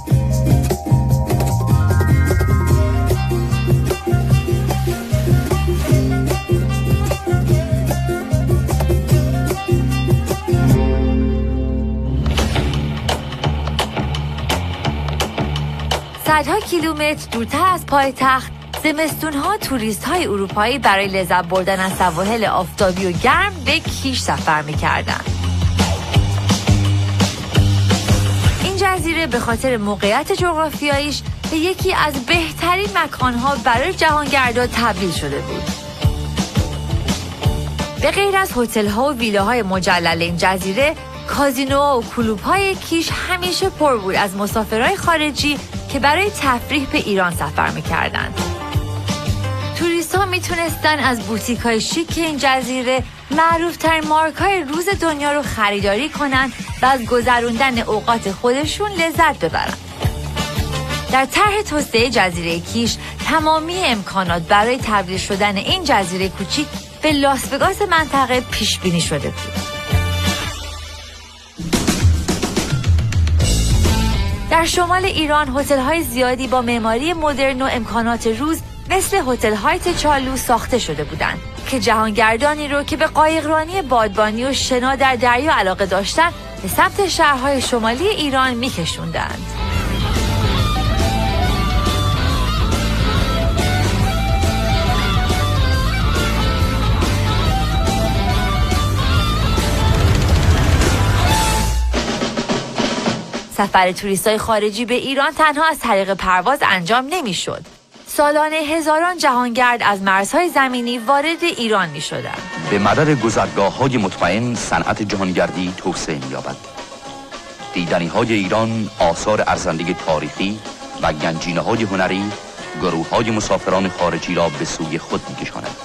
صدها کیلومتر دورتر از پایتخت، زمستون‌ها توریست‌های اروپایی برای لذت بردن از سواحل آفتابی و گرم به کیش سفر می‌کردند. این جزیره به خاطر موقعیت جغرافیاییش به یکی از بهترین مکان‌ها برای جهانگردان تبدیل شده بود. به غیر از هتل‌ها و ویلاهای مجلل این جزیره، کازینوها و کلوب‌های کیش همیشه پر بود از مسافرای خارجی که برای تفریح به ایران سفر می‌کردند. توریست‌ها می‌تونستن از بوتیک‌های شیک این جزیره معروف‌ترین مارک‌های روز دنیا رو خریداری کنن و از گذروندن اوقات خودشون لذت ببرن. در طرح توسعه جزیره کیش تمامی امکانات برای تبدیل شدن این جزیره کوچیک به لاس وگاس منطقه پیش بینی شده بود. در شمال ایران هتل‌های زیادی با معماری مدرن و امکانات روز مثل هتل هایت چالو ساخته شده بودند که جهانگردانی رو که به قایقرانی بادبانی و شنا در دریا علاقه داشتند به سمت شهرهای شمالی ایران می‌کشوندند. سفر توریستای خارجی به ایران تنها از طریق پرواز انجام نمی‌شد. سالانه هزاران جهانگرد از مرزهای زمینی وارد ایران می‌شدند. به مدد گذرگاه‌های مطمئن صنعت جهانگردی توسعه می‌یابد. دیدنی‌های ایران آثار ارزنده تاریخی و گنجینه‌های هنری گروه‌های مسافران خارجی را به سوی خود می‌کشاند.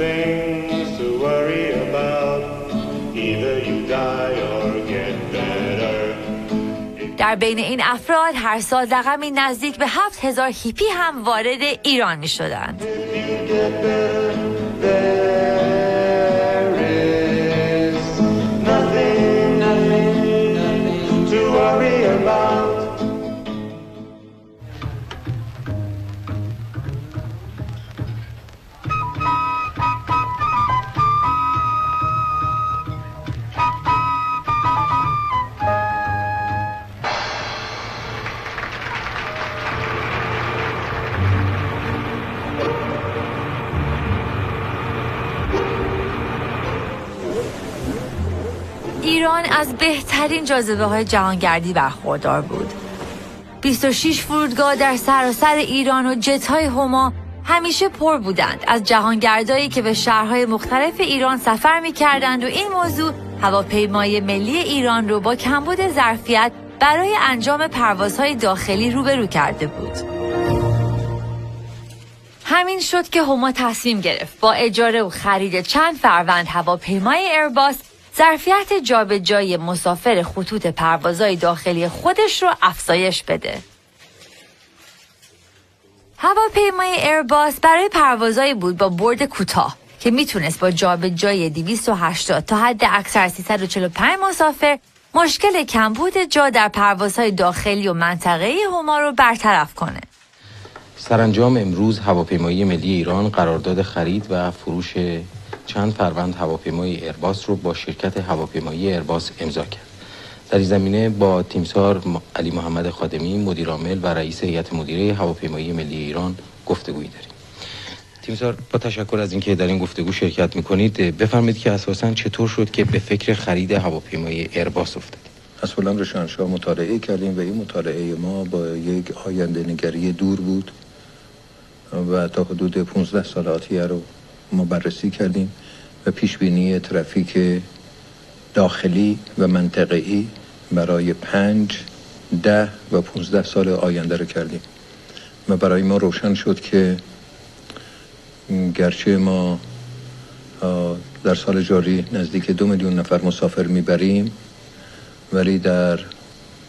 Things to worry about. Either you die or get better. در بین این افراد هر سال رقمی نزدیک به 7000 هیپی هم وارد ایران می شدند. ایران از بهترین جاذبه‌های جهانگردی برخوردار بود. 26 فرودگاه در سراسر ایران و جت‌های هما همیشه پر بودند از جهانگردایی که به شهرهای مختلف ایران سفر می‌کردند و این موضوع هواپیمای ملی ایران رو با کمبود ظرفیت برای انجام پروازهای داخلی روبرو کرده بود. همین شد که هما تصمیم گرفت با اجاره و خرید چند فروند هواپیمای ایرباس ظرفیت جابجایی مسافر خطوط پروازهای داخلی خودش رو افزایش بده. هواپیمای ایرباس برای پروازهایی بود با برد کوتاه که میتونست با جابجایی 280 تا حد اکثر 345 مسافر مشکل کمبود جا در پروازهای داخلی و منطقه‌ای هما رو برطرف کنه. سرانجام امروز هواپیمایی ملی ایران قرارداد خرید و فروش چند فروند هواپیمای ایرباس رو با شرکت هواپیمایی ایرباس امضا کرد. در این زمینه با تیمسار علی محمد خادمی مدیرعامل و رئیس هیئت مدیره هواپیمایی ملی ایران گفتگویی داریم. تیمسار، با تشکر از اینکه در این گفتگو شرکت میکنید، بفرمایید که اساساً چطور شد که به فکر خرید هواپیمای ایرباس افتادید؟ از بلند شاهنشاه مطالعه کردیم و این مطالعه ما با یک آینده نگری دور بود و تا حدود 15 سال آتیه رو ما بررسی کردیم و پیش بینی ترافیک داخلی و منطقه‌ای برای 5، 10 و 15 سال آینده رو کردیم و برای ما روشن شد که گرچه ما در سال جاری نزدیک 2 میلیون نفر مسافر میبریم، ولی در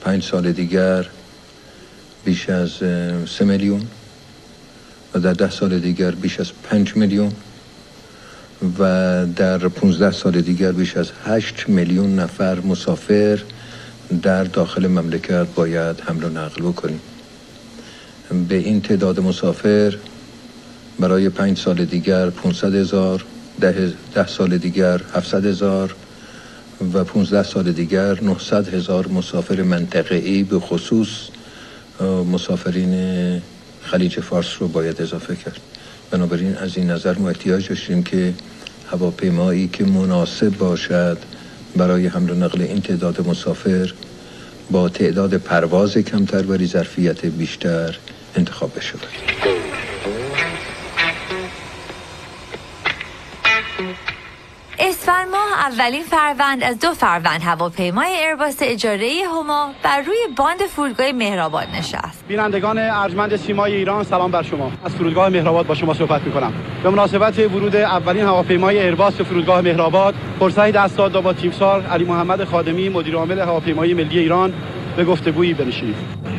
5 سال دیگر بیش از 3 میلیون و در 10 سال دیگر بیش از 5 میلیون و در 15 سال دیگر بیش از 8 میلیون نفر مسافر در داخل مملکت باید حمل و نقل بکنیم. به این تعداد مسافر برای 5 سال دیگر 500,000، 10 سال دیگر 700,000 و 15 سال دیگر 900,000 مسافر منطقه‌ای به خصوص مسافرین خلیج فارس رو باید اضافه کرد. بنابراین از این نظر ما احتیاج داشتیم که هواپیمایی که مناسب باشد برای حمل و نقل این تعداد مسافر با تعداد پرواز کمتر و ظرفیت بیشتر انتخاب بشه. اسفند ماه اولین فروند از 2 فروند هواپیمای ایرباس اجاره‌ای هما بر روی باند فرودگاه مهرآباد نشست. بینندگان ارجمند سیمای ایران، سلام بر شما. از فرودگاه مهرآباد با شما صحبت می‌کنم. به مناسبت ورود اولین هواپیمای ایرباس به فرودگاه مهرآباد، فرصتی دست داد با تیمسار علی محمد خادمی مدیرعامل هواپیمایی ملی ایران به گفتگویی بنشینیم.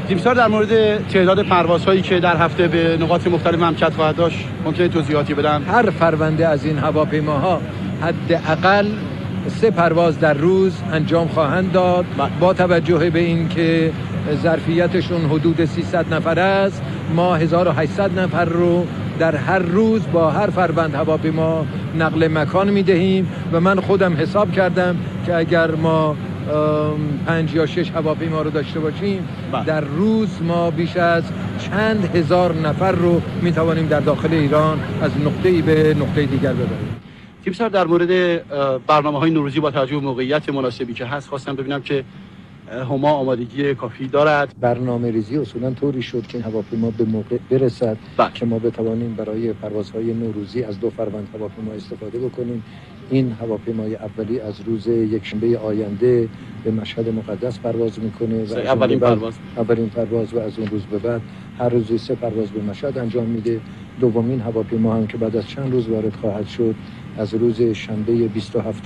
تیمسار در مورد تعداد پروازهایی که در هفته به نقاط مختلف مملکت خواهد داشت ممکنه توضیحاتی بدن؟ هر فرونده از این هواپیماها حداقل 3 پرواز در روز انجام خواهند داد با توجه به اینکه ظرفیتشون حدود 300 نفر است. ما 1800 نفر رو در هر روز با هر فروند هواپیما نقل مکان میدهیم و من خودم حساب کردم که اگر ما 5 یا 6 هواپیما رو داشته باشیم در روز ما بیش از چند هزار نفر رو میتوانیم در داخل ایران از نقطه‌ای به نقطه دیگر ببریم. تیمسار، در مورد برنامه‌های نوروزی با توجه به موقعیت مناسبی که هست خواستم ببینم که هما آمادگی کافی دارد. برنامه ریزی اصولا طوری شد که این هواپیما به موقع برسد که ما بتوانیم برای پروازهای نوروزی از 2 فروند هواپیما استفاده بکنیم. این هواپیمای اولی از روز یکشنبه آینده به مشهد مقدس پرواز میکنه و اولین پرواز و از اون روز به بعد هر روز 3 پرواز به مشهد انجام میده. دومین هواپیما هم که بعد از چند روز وارد خواهد شد از روز شنبه 27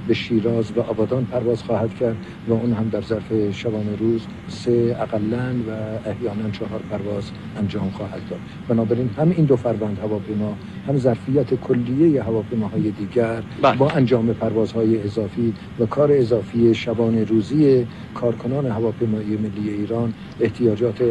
به شیراز و آبادان پرواز خواهد کرد و اون هم در ظرف شبانه روز 3 اقلاً و احیانا 4 پرواز انجام خواهد داد. بنابراین هم این 2 فروند هواپیما هم ظرفیت کلیه هواپیماهای دیگر با انجام پروازهای اضافی و کار اضافی شبانه روزی کارکنان هواپیمایی ملی ایران احتیاجات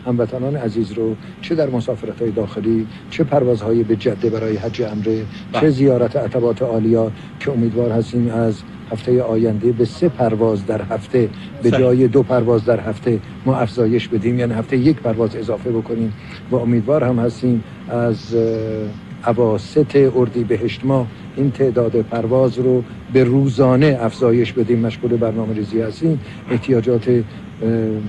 هموطنان عزیز رو چه در مسافرت‌های داخلی، چه پروازهای به جده برای حج عمره، چه زیارت عتبات عالیه که امیدوار هستیم از هفته آینده به 3 پرواز در هفته به جای 2 پرواز در هفته ما افزایش بدیم، یعنی هفته 1 پرواز اضافه بکنیم و امیدوار هم هستیم از اواسط اردیبهشت ماه این تعداد پرواز رو به روزانه افزایش بدیم. مشغول برنامه ریزی هستیم. احتیاجات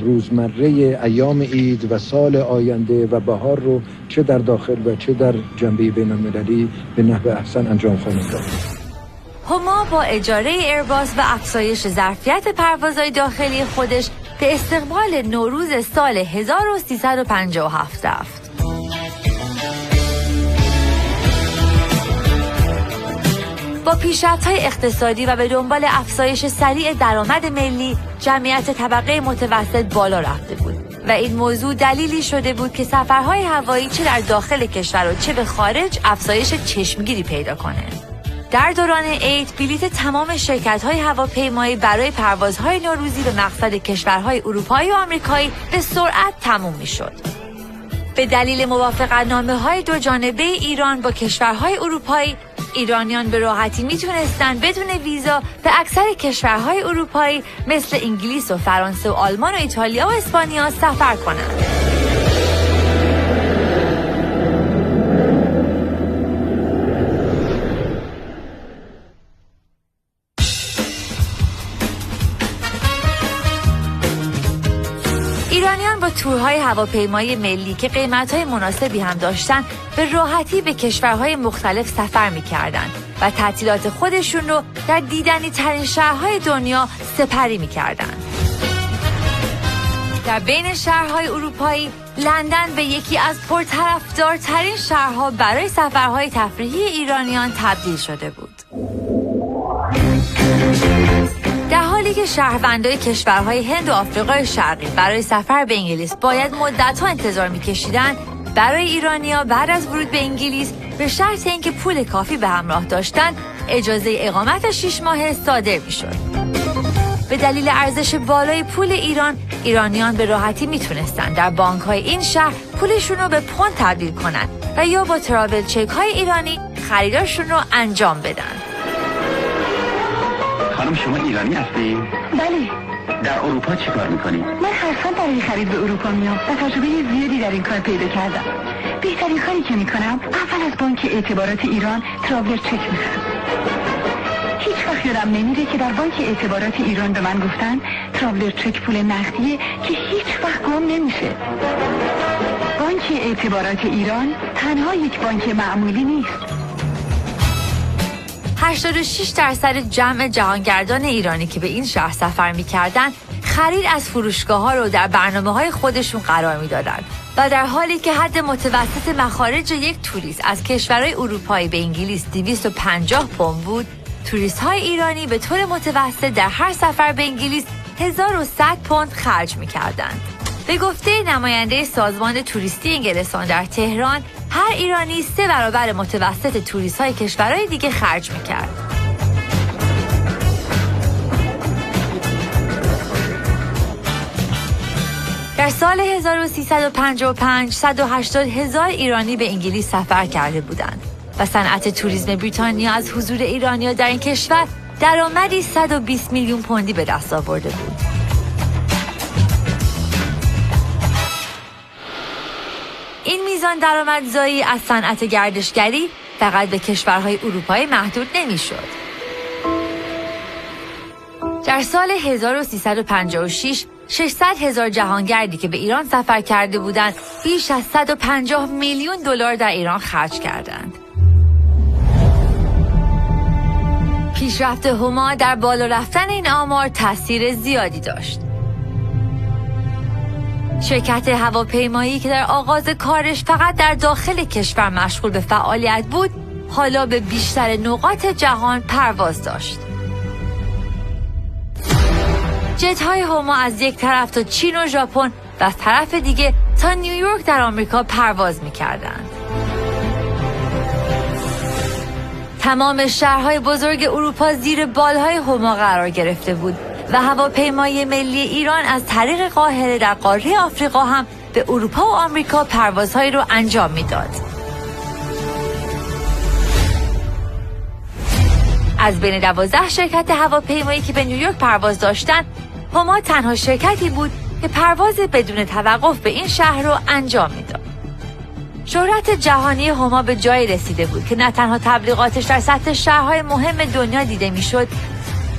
روزمره ایام عید و سال آینده و بهار رو چه در داخل و چه در جنبه بین المللی به نحو احسن انجام خواهیم داد. هما با اجاره ایرباس و افزایش ظرفیت پروازهای داخلی خودش به استقبال نوروز سال 1357 رفت. با پیشرفت‌های اقتصادی و به دنبال افزایش سریع درآمد ملی، جمعیت طبقه متوسط بالا رفته بود و این موضوع دلیلی شده بود که سفرهای هوایی چه در داخل کشور و چه به خارج افزایش چشمگیری پیدا کنه. در دوران عید بلیت تمام شرکت‌های هواپیمایی برای پروازهای نوروزی به مقصد کشورهای اروپایی و آمریکایی به سرعت تموم می‌شد. به دلیل موافقتنامه‌های دو جانبه ایران با کشورهای اروپایی، ایرانیان به راحتی میتونستن بدون ویزا به اکثر کشورهای اروپایی مثل انگلیس و فرانسه و آلمان و ایتالیا و اسپانیا سفر کنند. ایرانیان با تورهای هواپیمایی ملی که قیمت‌های مناسبی هم داشتن به راحتی به کشورهای مختلف سفر می‌کردند و تعطیلات خودشون رو در دیدنی ترین شهرهای دنیا سپری می‌کردند. در بین شهرهای اروپایی، لندن به یکی از پرطرفدارترین شهرها برای سفرهای تفریحی ایرانیان تبدیل شده بود. در حالی که شهروندان کشورهای هند و آفریقای شرقی برای سفر به انگلیس باید مدت‌ها انتظار می‌کشیدند، برای ایرانی‌ها بعد از ورود به انگلیس به شرط اینکه پول کافی به همراه داشتند، اجازه اقامت 6 ماهه صادر می‌شد. به دلیل ارزش بالای پول ایرانیان به راحتی میتونستن در بانک‌های این شهر پولشون رو به پوند تبدیل کنن و یا با تراول چک‌های ایرانی خریدارشون رو انجام بدن. خانم شما ایرانی هستی؟ بله. در اروپا چی کار میکنی؟ من هر سال برای خرید به اروپا میام و تجربه زیادی در این کار پیدا کردم. بهترین کاری که میکنم اول از بانک اعتبارات ایران تراولر چک میخرم. هیچ وقت یادم نمیره که در بانک اعتبارات ایران به من گفتن تراولر چک پول نقدیه که هیچ وقت گم نمیشه. بانک اعتبارات ایران تنها یک بانک معمولی نیست. 86% جمع جهانگردان ایرانی که به این شهر سفر می‌کردند، خرید از فروشگاه‌ها رو در برنامه‌های خودشون قرار می‌دادند و در حالی که حد متوسط مخارج یک توریست از کشورهای اروپایی به انگلیس 250 پوند بود، توریست‌های ایرانی به طور متوسط در هر سفر به انگلیس 1100 پوند خرج می‌کردند. به گفته نماینده سازمان توریستی انگلستان در تهران، هر ایرانی 3 برابر متوسط توریست‌های کشورهای دیگه خرج می‌کرد. در سال 1355 180,000 ایرانی به انگلیس سفر کرده بودند و صنعت توریسم بریتانیا از حضور ایرانی‌ها در این کشور درآمدی 120 میلیون پوندی به دست آورده بود. این میزان درآمدزایی از صنعت گردشگری فقط به کشورهای اروپایی محدود نمی‌شد. در سال 1356 600,000 جهانگردی که به ایران سفر کرده بودند بیش از 150 میلیون دلار در ایران خرج کردند. پیشرفت هما در بالا رفتن این آمار تأثیر زیادی داشت. شرکت هواپیمایی که در آغاز کارش فقط در داخل کشور مشغول به فعالیت بود، حالا به بیشتر نقاط جهان پرواز داشت. جت‌های هما از یک طرف تا چین و ژاپن و از طرف دیگه تا نیویورک در آمریکا پرواز می‌کردند. تمام شهرهای بزرگ اروپا زیر بالهای هما قرار گرفته بود و هواپیمای ملی ایران از طریق قاهره در قاره آفریقا هم به اروپا و آمریکا پروازهایی رو انجام میداد. از بین 12 شرکت هواپیمایی که به نیویورک پرواز داشتند، هما تنها شرکتی بود که پرواز بدون توقف به این شهر رو انجام میداد. شهرت جهانی هما به جایی رسیده بود که نه تنها تبلیغاتش در سطح شهرهای مهم دنیا دیده میشد،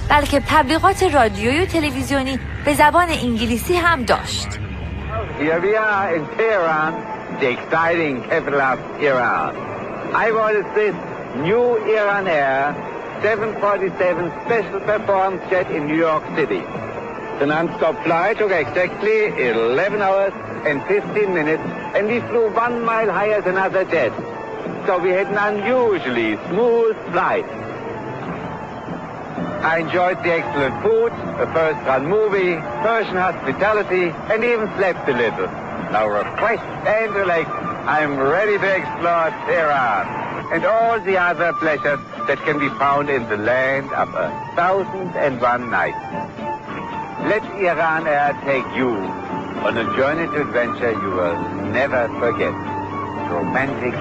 بلکه تبلیغات رادیویی و تلویزیونی به زبان انگلیسی هم داشت. Here we are in Tehran, the exciting capital of Iran. I boarded this new Iran Air 747 special performance jet in New York City. The non-stop flight took exactly 11 hours and 15 minutes, and we flew 1 mile higher than other jets. So we had an unusually smooth flight. I enjoyed the excellent food, a first-run movie, Persian hospitality, and even slept a little. Now refreshed and relaxed, I'm ready to explore Tehran and all the other pleasures that can be found in the land of 1001 nights. Let Iran Air take you on a journey to adventure you will never forget. Romantic,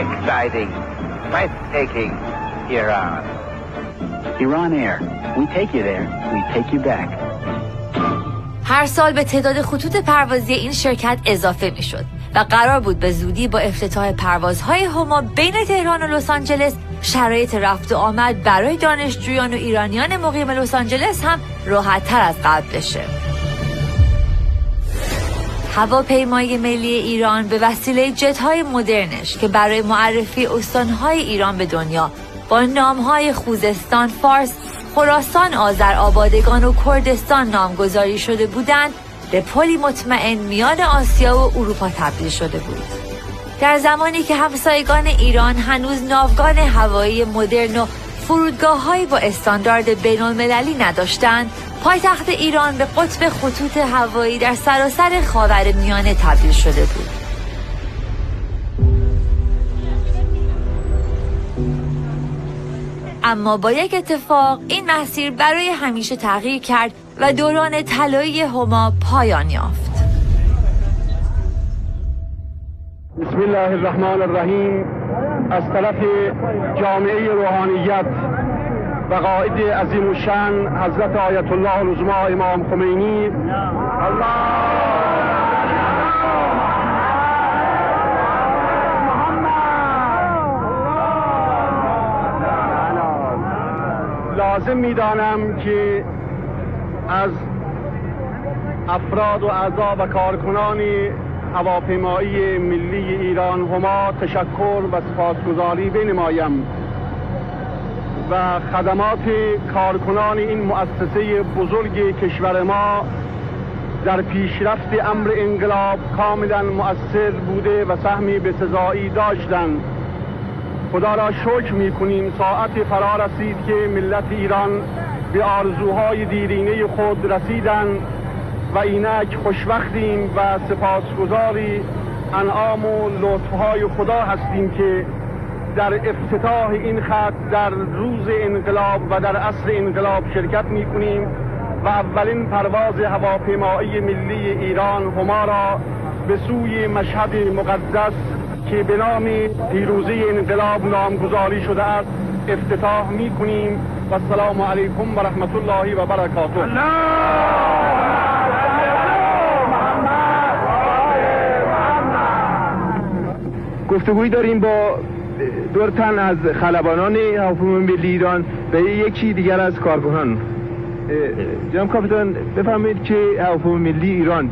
exciting, breathtaking Iran. Iran Air. We take you there, we take you back. هر سال به تعداد خطوط پروازی این شرکت اضافه می شد و قرار بود به زودی با افتتاح پروازهای هما بین تهران و لس آنجلس شرایط رفت و آمد برای دانشجویان و ایرانیان مقیم لس آنجلس هم راحت تر از قبل بشه. هواپیمای ملی ایران به وسیله جت‌های مدرنش که برای معرفی استان‌های ایران به دنیا با نام‌های خوزستان، فارس، خراسان، آذرآبادگان و کردستان نامگذاری شده بودند، به پلی مطمئن میان آسیا و اروپا تبدیل شده بود. در زمانی که همسایگان ایران هنوز ناوگان هوایی مدرن و فرودگاه‌هایی با استاندارد بین‌المللی نداشتند، پایتخت ایران به قطب خطوط هوایی در سراسر خاورمیانه تبدیل شده بود. اما با یک اتفاق این مسیر برای همیشه تغییر کرد و دوران طلایی هما پایان یافت. بسم الله الرحمن الرحیم. از طرف جامعه روحانیت و قائد عظیم الشأن حضرت آیت الله العظما امام خمینی لازم می‌دانم که از افراد و اعضا و کارکنان هواپیمایی ملی ایران هما تشکر و سپاسگزاری بنمایم و خدمات کارکنان این مؤسسه بزرگ کشور ما در پیشرفت امر انقلاب کاملا مؤثر بوده و سهمی بسزایی داشتند. خدا را شکر می‌کنیم ساعت فرا رسید که ملت ایران به آرزوهای دیرینه خود رسیدند و اینک خوشوقتیم و سپاسگزاری انعام و لطفهای خدا هستیم که در افتتاح این خط در روز انقلاب و در عصر انقلاب شرکت می‌کنیم و اولین پرواز هواپیمایی ملی ایران هما را به سوی مشهد مقدس که به نام پیروزی انقلاب نامگذاری شده است افتتاح می‌کنیم و السلام علیکم و رحمت الله و برکاته. گفتگویی داریم با دو تن از خلبانان هواپیمای ملی ایران و یکی دیگر از کارکنان. جناب کاپیتان بفرمایید که هواپیمای ملی ایران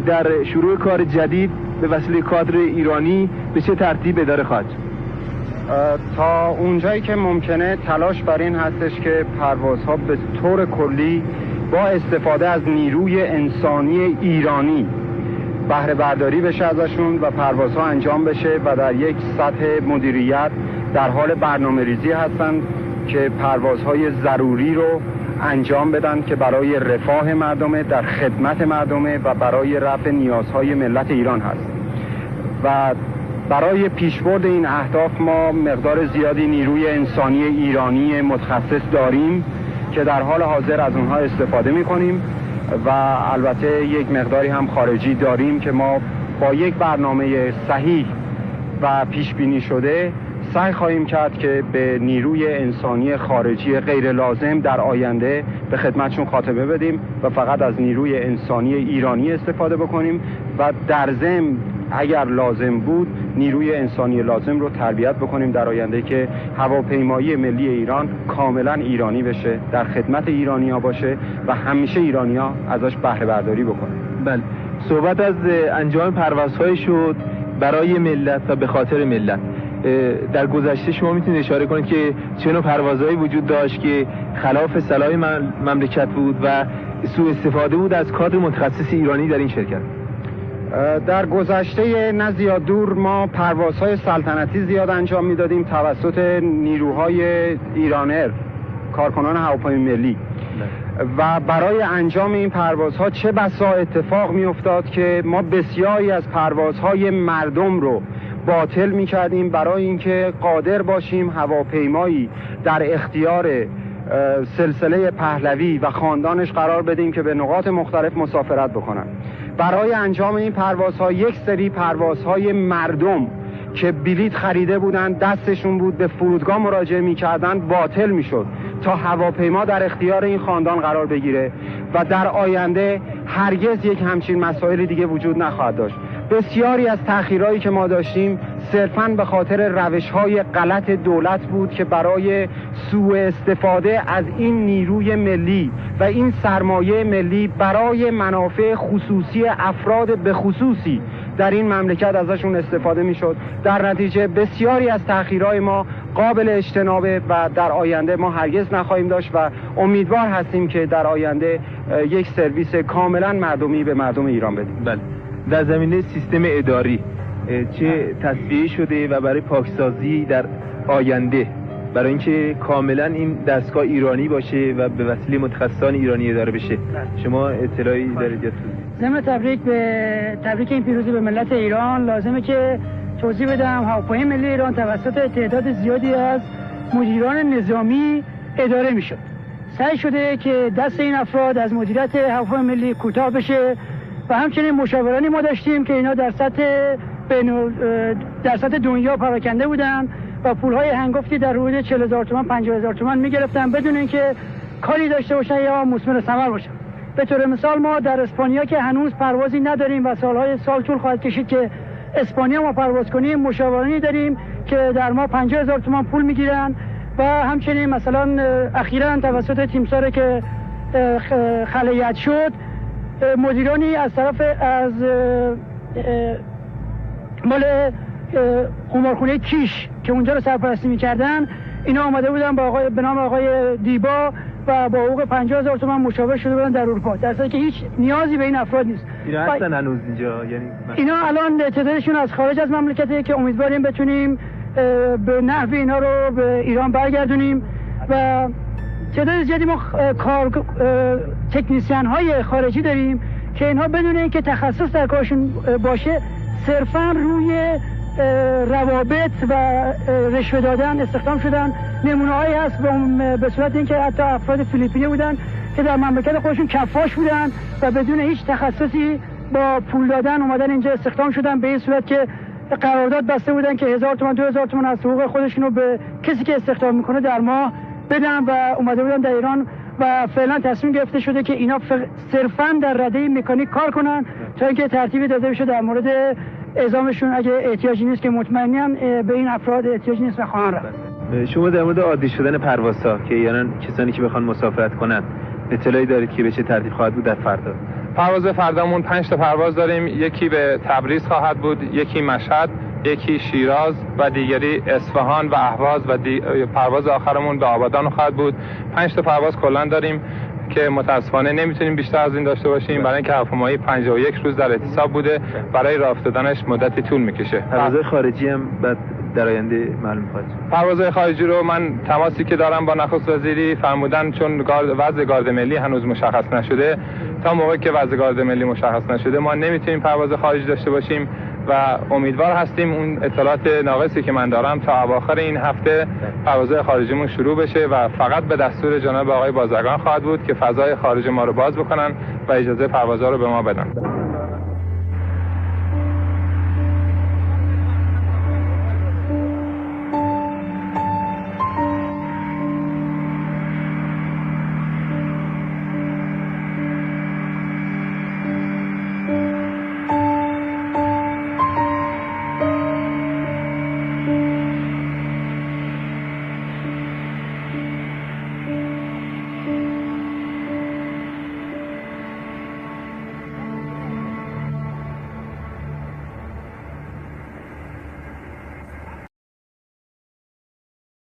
در شروع کار جدید به وسیله کادر ایرانی به چه ترتیب اداره خواهد؟ تا اونجایی که ممکنه تلاش بر این هستش که پروازها به طور کلی با استفاده از نیروی انسانی ایرانی بهره برداری بشه ازشون و پروازها انجام بشه و در یک سطح مدیریت در حال برنامه ریزی هستند که پروازهای ضروری رو انجام بدن که برای رفاه مردمه، در خدمت مردمه و برای رفع نیازهای ملت ایران هست. و برای پیشبرد این اهداف ما مقدار زیادی نیروی انسانی ایرانی متخصص داریم که در حال حاضر از اونها استفاده می‌کنیم و البته یک مقداری هم خارجی داریم که ما با یک برنامه صحیح و پیش بینی شده سعی خواهیم کرد که به نیروی انسانی خارجی غیر لازم در آینده به خدمتشون خاتمه بدیم و فقط از نیروی انسانی ایرانی استفاده بکنیم و در ضمن اگر لازم بود نیروی انسانی لازم رو تربیت بکنیم در آینده که هواپیمایی ملی ایران کاملا ایرانی بشه، در خدمت ایرانی‌ها باشه و همیشه ایرانی‌ها ازش بهره برداری بکنن. بله، صحبت از انجام پروازهای شد برای ملت و به خاطر ملت. در گذشته شما میتونید اشاره کنید که چه نوع پروازهایی وجود داشت که خلاف صلاح مملکت بود و سوء استفاده بود از کادر متخصص ایرانی در این شرکت؟ در گذشته نه زیاد دور ما پروازهای سلطنتی زیاد انجام میدادیم توسط نیروهای ایرانر، کارکنان هواپیمای ملی و برای انجام این پروازها چه بسا اتفاق میافتاد که ما بسیاری از پروازهای مردم رو باطل می‌کردیم برای اینکه قادر باشیم هواپیمایی در اختیار سلسله پهلوی و خاندانش قرار بدیم که به نقاط مختلف مسافرت بکنن. برای انجام این پروازها یک سری پروازهای مردم که بلیط خریده بودن دستشون بود به فرودگاه مراجعه می‌کردن باطل می‌شد تا هواپیما در اختیار این خاندان قرار بگیره و در آینده هرگز یک همچین مسائل دیگه وجود نخواهد داشت. بسیاری از تأخیرهایی که ما داشتیم صرفاً به خاطر روش‌های غلط دولت بود که برای سوء استفاده از این نیروی ملی و این سرمایه ملی برای منافع خصوصی افراد به خصوصی در این مملکت ازشون استفاده میشد. در نتیجه بسیاری از تأخیرهای ما قابل اجتنابه و در آینده ما هرگز نخواهیم داشت و امیدوار هستیم که در آینده یک سرویس کاملا مردمی به مردم ایران بدیم. بله. در زمینه سیستم اداری چه تصفیه شده و برای پاکسازی در آینده برای اینکه کاملا این دستگاه ایرانی باشه و به وسیله متخصصان ایرانی اداره بشه شما اطلاعی دارید؟ ضمن تبریک این پیروزی به ملت ایران لازمه که توضیح بدم هواپیمای ملی ایران توسط تعداد زیادی از مدیران نظامی اداره میشد. سعی شده که دست این افراد از مدیریت هواپیمای ملی کوتاه بشه و همچنین مشاورانی ما داشتیم که اینا در سطح دنیا پراکنده بودن و پولهای هنگفتی در حدود 40,000 تومان 50,000 تومان میگرفتن بدون اینکه کاری داشته باشن یا مثمر ثمر باشن. به طور مثال ما در اسپانیا که هنوز پروازی نداریم و سال طول خواهد کشید که اسپانیا ما پرواز کنیم مشاورانی داریم که در ما 50,000 تومان پول میگیرن و همچنین مثلا اخیراً توسط تیمسار که خلیعت شد مدیرانی از مال قمارخونه کیش که اونجا رو سرپرستی میکردن اینا آمده بودن به نام آقای دیبا و با حقوق 50,000 تومان مشاور شده بودن در اروپا، در صورتی که هیچ نیازی به این افراد نیست. اینا هستن هنوز اینجا؟ یعنی اینا الان تعدادشون از خارج از مملکته که امیدواریم بتونیم به نحوی اینا رو به ایران برگردونیم و تعداد زیادی ما تکنیسیان های خارجی داریم که اینها بدون اینکه تخصص در کارشون باشه صرفا روی روابط و رشوه دادن استخدام شدن. نمونه هایی هست به صورت اینکه حتی افراد فیلیپینی بودن که در مملکت خودشون کفاش بودن و بدون هیچ تخصصی با پول دادن اومدن اینجا استخدام شدن به این صورت که قرارداد بسته بودن که 1,000 تومان 2,000 تومان از حقوق خودشون رو به کسی که استخدام میکنه در ماه بدن و اومده بودن در ایران و فعلا تصمیم گرفته شده که اینا صرفا در رده مکانیک کار کنن تا اینکه ترتیبی داده بشه در مورد اعزامشون اگه احتیاجی نیست که مطمئنم به این افراد احتیاجی نیست و خواهن رفت. شما در مورد عادی شدن پروازها که یعنی کسانی که بخوان مسافرت کنن اطلاعی دارید که به چه ترتیب خواهد بود در فردا؟ پرواز فردامون 5 تا پرواز داریم. یکی به تبریز خواهد بود، یکی مشهد، یکی شیراز و دیگری اصفهان و اهواز و پرواز آخرمون به آبادان خواهد بود. 5 تا پرواز کلا داریم که متاسفانه نمیتونیم بیشتر از این داشته باشیم برای اینکه هواپیمایی 51 روز در اعتصاب بوده، برای راه افتادنش مدتی طول میکشه. پروازهای خارجی هم بعد در آینده معلوم خواهد شد. پروازهای خارجی رو من تماسی که دارم با نخست وزیری فرمودن چون وضع گارد ملی هنوز مشخص نشده، تا موقعی که وضع گارد ملی مشخص نشده ما نمیتونیم پرواز خارجی داشته باشیم و امیدوار هستیم اون اطلاعات ناقصی که من دارم تا اواخر این هفته پروازهای خارجیمون شروع بشه و فقط به دستور جناب آقای بازرگان خواهد بود که فضای خارج ما رو باز بکنن و اجازه پروازها رو به ما بدن.